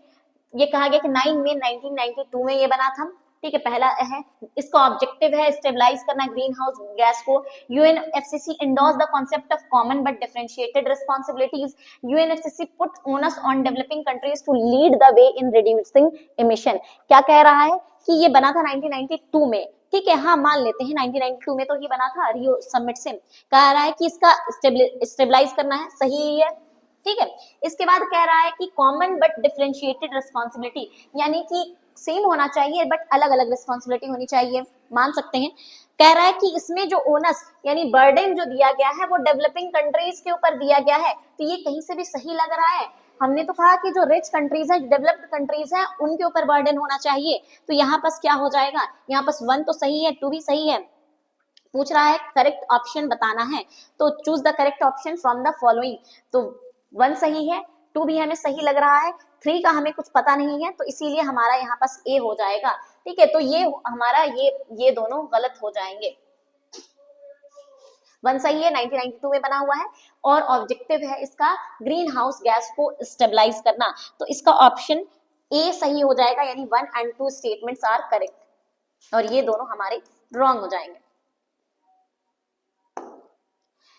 ये कहा गया कि 9 मई 1992 में ये बना था। ठीक है, पहला है, इसका ऑब्जेक्टिव है स्टेबलाइज करना ग्रीन हाउस गैस को। UNFCC endorse the concept of common but differentiated responsibilities. UNFCC put onus on developing countries to lead the way in reducing emission. क्या कह रहा है कि ये बना था 1992 में। ठीक है, हाँ मान लेते हैं 1992 में तो ये बना था रियो समिट से। कह रहा है कि इसका स्टेबलाइज करना है, सही है। ठीक है, इसके बाद कह रहा है कि कॉमन बट डिफरेंशिएटेड रिस्पांसिबिलिटी, यानी कि सेम होना चाहिए बट अलग अलग रिस्पांसिबिलिटी होनी चाहिए, मान सकते हैं। कह रहा है कि इसमें जो ओनस यानी बर्डन जो दिया गया है वो डेवलपिंग कंट्रीज के ऊपर दिया गया है। तो ये कहीं से भी सही लग रहा है। हमने तो कहा कि जो रिच कंट्रीज है, डेवलप्ड कंट्रीज है, उनके ऊपर बर्डन होना चाहिए। तो यहाँ पास क्या हो जाएगा, यहाँ पास 1 तो सही है, 2 भी सही है। पूछ रहा है करेक्ट ऑप्शन बताना है, तो choose the correct option from the following. तो 1 सही है, 2 भी हमें सही लग रहा है, 3 का हमें कुछ पता नहीं है, तो इसीलिए हमारा यहाँ पास ए हो जाएगा। ठीक है, तो ये हमारा ये दोनों गलत हो जाएंगे। 1 सही है, 1992 में बना हुआ है और ऑब्जेक्टिव है इसका ग्रीन हाउस गैस को स्टेबलाइज करना। तो इसका ऑप्शन ए सही हो जाएगा, यानी 1 and 2 स्टेटमेंट्स आर करेक्ट और ये दोनों हमारे रॉन्ग हो जाएंगे।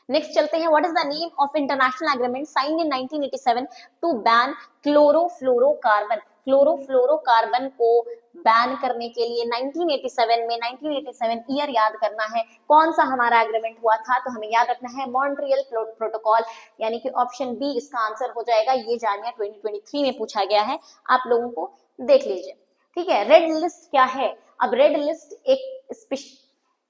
नेक्स्ट चलते हैं, what is the name of international agreement signed in 1987 to ban chlorofluorocarbon. Chlorofluorocarbon को बैन करने के लिए 1987 में, 1987 ईयर याद करना है, कौन सा हमारा एग्रीमेंट हुआ था, तो हमें याद रखना है मॉन्ट्रियल प्रोटोकॉल, यानी कि ऑप्शन बी इसका आंसर हो जाएगा। ये जानिए 2023 में पूछा गया है, आप लोगों को देख लीजिए। ठीक है, रेड लिस्ट क्या है? अब रेड लिस्ट एक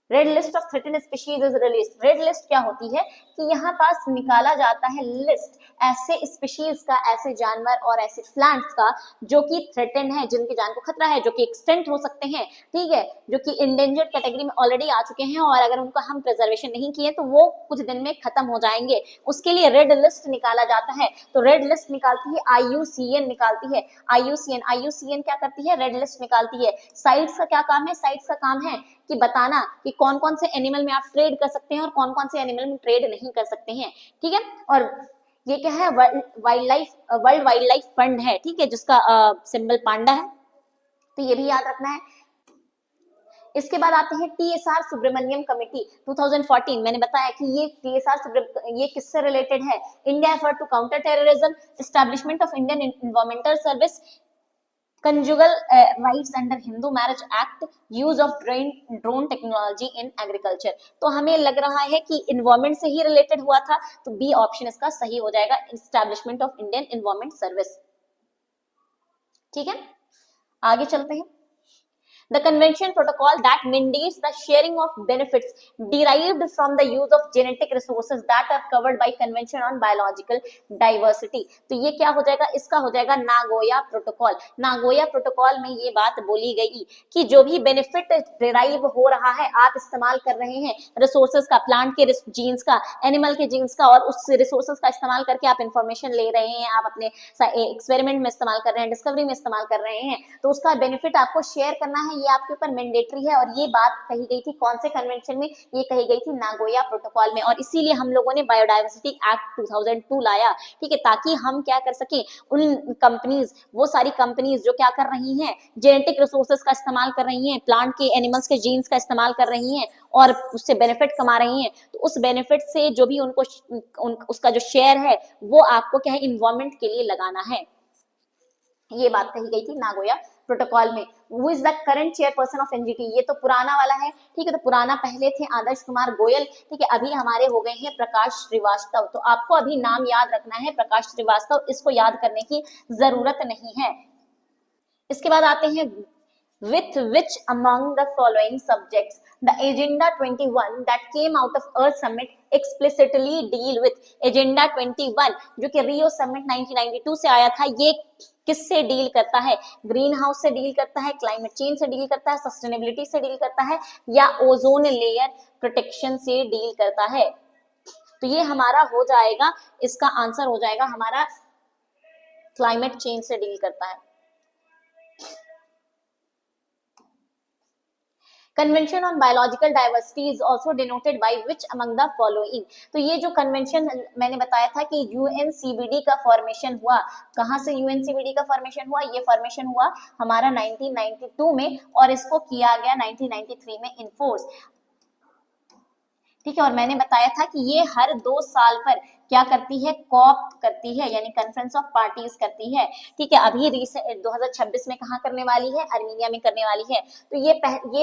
red list of threatened species is released. Red list क्या होती है कि यहाँ पास निकाला जाता है लिस्ट ऐसे स्पीशीज का, ऐसे जानवर और ऐसे प्लांट्स का जो कि थ्रेटेंड है, जिनकी जान को खतरा है, जो कि एक्सटेंट हो सकते हैं। ठीक है, जो कि इंडेंजर्ड कैटेगरी में ऑलरेडी आ चुके हैं और अगर उनका हम प्रिजर्वेशन नहीं किए तो वो कुछ दिन में खत्म हो जाएंगे। उसके लिए रेड लिस्ट निकाला जाता है। तो रेड लिस्ट निकालती है IUCN निकालती है। IUCN क्या करती है? रेड लिस्ट निकालती है। साइट्स का क्या काम है? साइट्स का काम है कि बताना कि कौन कौन से एनिमल में आप ट्रेड कर सकते हैं और कौन कौन से एनिमल में ट्रेड नहीं कर सकते हैं। ठीक है, और ये क्या है? वर्ल्ड वाइल्ड लाइफ फंड है। ठीक है, जिसका सिंबल पांडा है, तो ये भी याद रखना है। इसके बाद आते हैं TSR सुब्रमण्यम कमेटी 2014। मैंने बताया कि ये ये किससे रिलेटेड है? India effort to counter terrorism, establishment of Indian environmental service, conjugal rights under Hindu Marriage Act, use of drone technology in agriculture। तो हमें लग रहा है कि इन्वायरमेंट से ही रिलेटेड हुआ था, तो बी ऑप्शन इसका सही हो जाएगा, establishment of Indian environment service. ठीक है, आगे चलते हैं। The convention protocol that mandates the sharing of benefits derived from the use of genetic resources that are covered by Convention on Biological Diversity। तो ये क्या हो जाएगा? इसका हो जाएगा नागोया प्रोटोकॉल। नागोया प्रोटोकॉल में ये बात बोली गई कि जो भी बेनिफिट डिराइव हो रहा है, आप इस्तेमाल कर रहे हैं रिसोर्सेज का, प्लांट के जीन्स का, एनिमल के जीन्स का, और उस रिसोर्सेज का इस्तेमाल करके आप इंफॉर्मेशन ले रहे हैं, आप अपने एक्सपेरिमेंट में इस्तेमाल कर रहे हैं, डिस्कवरी में इस्तेमाल कर रहे हैं, तो उसका बेनिफिट आपको शेयर करना है। है ये आपके ऊपर मैंडेटरी है, और ये बात कही गई थी कौन से कन्वेंशन में, ये कही गई थी नागोया प्रोटोकॉल में, और इसीलिए हम लोगों ने बायोडायवर्सिटी एक्ट 2002 लाया, ठीक है, ताकि हम क्या कर सके, उन कंपनीज, वो सारी कंपनीज जो क्या कर रही हैं, जेनेटिक रिसोर्सेज का इस्तेमाल कर रही हैं, प्लांट के एनिमल्स के जीन्स का इस्तेमाल कर रही हैं और उससे बेनिफिट कमा रही हैं, तो उस बेनिफिट से जो भी उनको उसका जो शेयर है वो आपको क्या है, इन्वायरमेंट के लिए लगाना है। ये बात कही गई थी नागोया प्रोटोकॉल में। Who is the current chairperson of NGT? ये तो पुराना वाला है, ठीक है, तो पुराना पहले थे आदर्श कुमार गोयल, ठीक है, अभी हमारे हो गए हैं प्रकाश श्रीवास्तव। तो आपको अभी नाम याद रखना है प्रकाश श्रीवास्तव, इसको याद करने की जरूरत नहीं है। इसके बाद आते हैं with which among the following subjects the agenda 21 that came out of earth summit explicitly deal with। agenda 21 जो कि रियो समिट 1992 से आया था, ये किससे डील करता है, ग्रीन हाउस से डील करता है, क्लाइमेट चेंज से डील करता है, सस्टेनेबिलिटी से डील करता है, या ओजोन लेयर प्रोटेक्शन से डील करता है। तो ये हमारा हो जाएगा, इसका आंसर हो जाएगा हमारा क्लाइमेट चेंज से डील करता है। Convention on biological diversity is also denoted by which among the following. तो ये जो कन्वेंशन मैंने बताया था कि यूएनसीबीडी का फॉर्मेशन हुआ, कहाँ से यूएनसीबीडी का फॉर्मेशन हुआ, ये फॉर्मेशन हुआ हमारा 1992 में, और इसको किया गया 1993 में इन फोर्स, ठीक है। और मैंने बताया था कि ये हर 2 साल पर क्या करती है, कॉप करती है, यानी कॉन्फ्रेंस ऑफ पार्टीज करती है, ठीक है। अभी 2026 में कहाँ करने वाली है, अर्मीनिया में करने वाली है। तो ये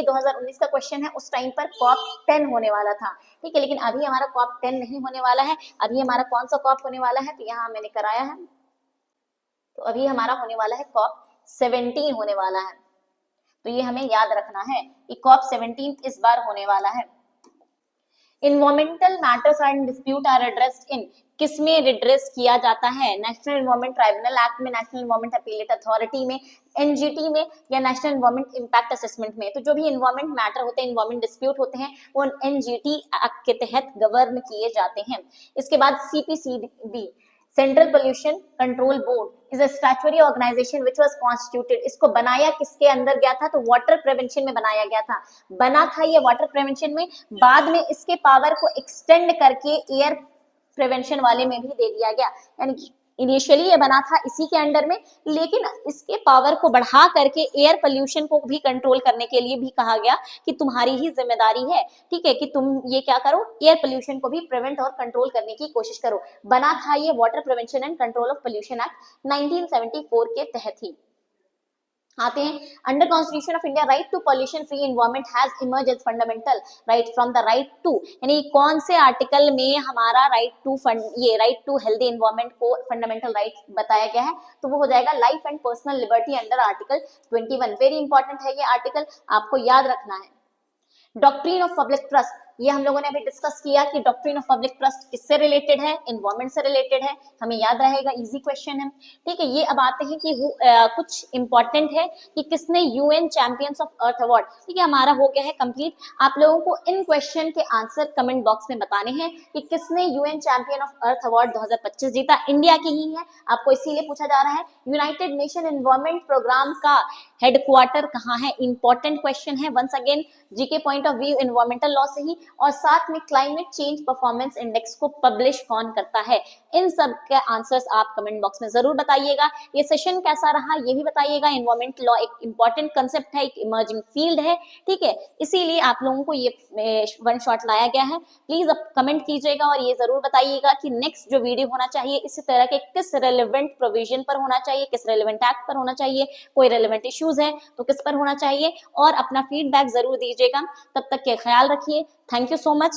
2019 का क्वेश्चन है, उस टाइम पर कॉप 10 होने वाला था, ठीक है, लेकिन अभी हमारा कॉप 10 नहीं होने वाला है। अभी हमारा कौन सा कॉप होने वाला है, तो यहाँ मैंने कराया है, तो अभी हमारा होने वाला है कॉप 17 होने वाला है। तो ये हमें याद रखना है कि कॉप 17 इस बार होने वाला है। Environmental matters and dispute are addressed in, किसमें रिड्रेस किया जाता है, नेशनल इन्वायरमेंट ट्राइब्यूनल एक्ट में, नेशनल इन्वायरमेंट अपीलेट अथॉरिटी में, एनजीटी में, या नेशनल इन्वायरमेंट इंपैक्ट असेसमेंट में। तो जो भी इन्वायरमेंट मैटर होते हैं, इन्वायरमेंट डिस्प्यूट होते हैं, वो एनजीटी एक्ट के तहत गवर्न किए जाते हैं। इसके बाद CPCB, central pollution control board is a statutory organisation which was constituted. इसको बनाया किसके अंदर गया था, तो वाटर प्रिवेंशन में बनाया गया था, बना था ये वाटर प्रिवेंशन में, बाद में इसके पावर को एक्सटेंड करके एयर प्रिवेंशन वाले में भी दे दिया गया। यानी इनिशियली ये बना था इसी के अंडर में, लेकिन इसके पावर को बढ़ा करके एयर पोल्यूशन को भी कंट्रोल करने के लिए भी कहा गया कि तुम्हारी ही जिम्मेदारी है, ठीक है, कि तुम ये क्या करो, एयर पोल्यूशन को भी प्रिवेंट और कंट्रोल करने की कोशिश करो। बना था ये water prevention and control of pollution act 1974 के तहत ही। आते हैं, under constitution of India right to pollution free environment has emerge as fundamental right from the right to, यानी कौन से आर्टिकल में हमारा राइट टू हेल्दी एनवायरनमेंट को फंडामेंटल राइट बताया गया है, तो वो हो जाएगा life and personal liberty under article 21। Very important है ये आर्टिकल, आपको याद रखना है। डॉक्ट्रिन ऑफ पब्लिक ट्रस्ट, ये हम लोगों ने अभी डिस्कस किया कि डॉक्ट्रिन ऑफ पब्लिक ट्रस्ट किससे रिलेटेड है, एनवायरमेंट से रिलेटेड है, हमें याद रहेगा, इजी क्वेश्चन है, ठीक है। ये अब आते हैं कि कुछ इंपॉर्टेंट है कि किसने UN champions of earth award, ठीक है, हमारा हो गया है कंप्लीट। आप लोगों को इन क्वेश्चन के आंसर कमेंट बॉक्स में बताने हैं कि किसने UN champion of earth award 2025 जीता। इंडिया की ही है, आपको इसीलिए पूछा जा रहा है। यूनाइटेड नेशन एनवायरमेंट प्रोग्राम का हेडक्वार्टर कहाँ है, इंपॉर्टेंट क्वेश्चन है, once again GK point of view environmental law से ही, और साथ में क्लाइमेट चेंज परफॉर्मेंस इंडेक्स को पब्लिश कौन करता है। इन सब के आंसर्स आप कमेंट बॉक्स में जरूर बताइएगा। ये सेशन कैसा रहा ये भी बताइएगा। एनवायरमेंट लॉ एक इंपॉर्टेंट कंसेप्ट है, एक इमर्जिंग फील्ड है, ठीक है, इसीलिए आप लोगों को ये वन शॉट लाया गया है। प्लीज अब कमेंट कीजिएगा और ये जरूर बताइएगा कि नेक्स्ट जो वीडियो होना चाहिए इसी तरह के किस रेलिवेंट प्रोविजन पर होना चाहिए, किस रेलिवेंट एक्ट पर होना चाहिए, कोई रेलिवेंट इश्यूज है तो किस पर होना चाहिए, और अपना फीडबैक जरूर दीजिएगा। तब तक के ख्याल रखिए। Thank you so much.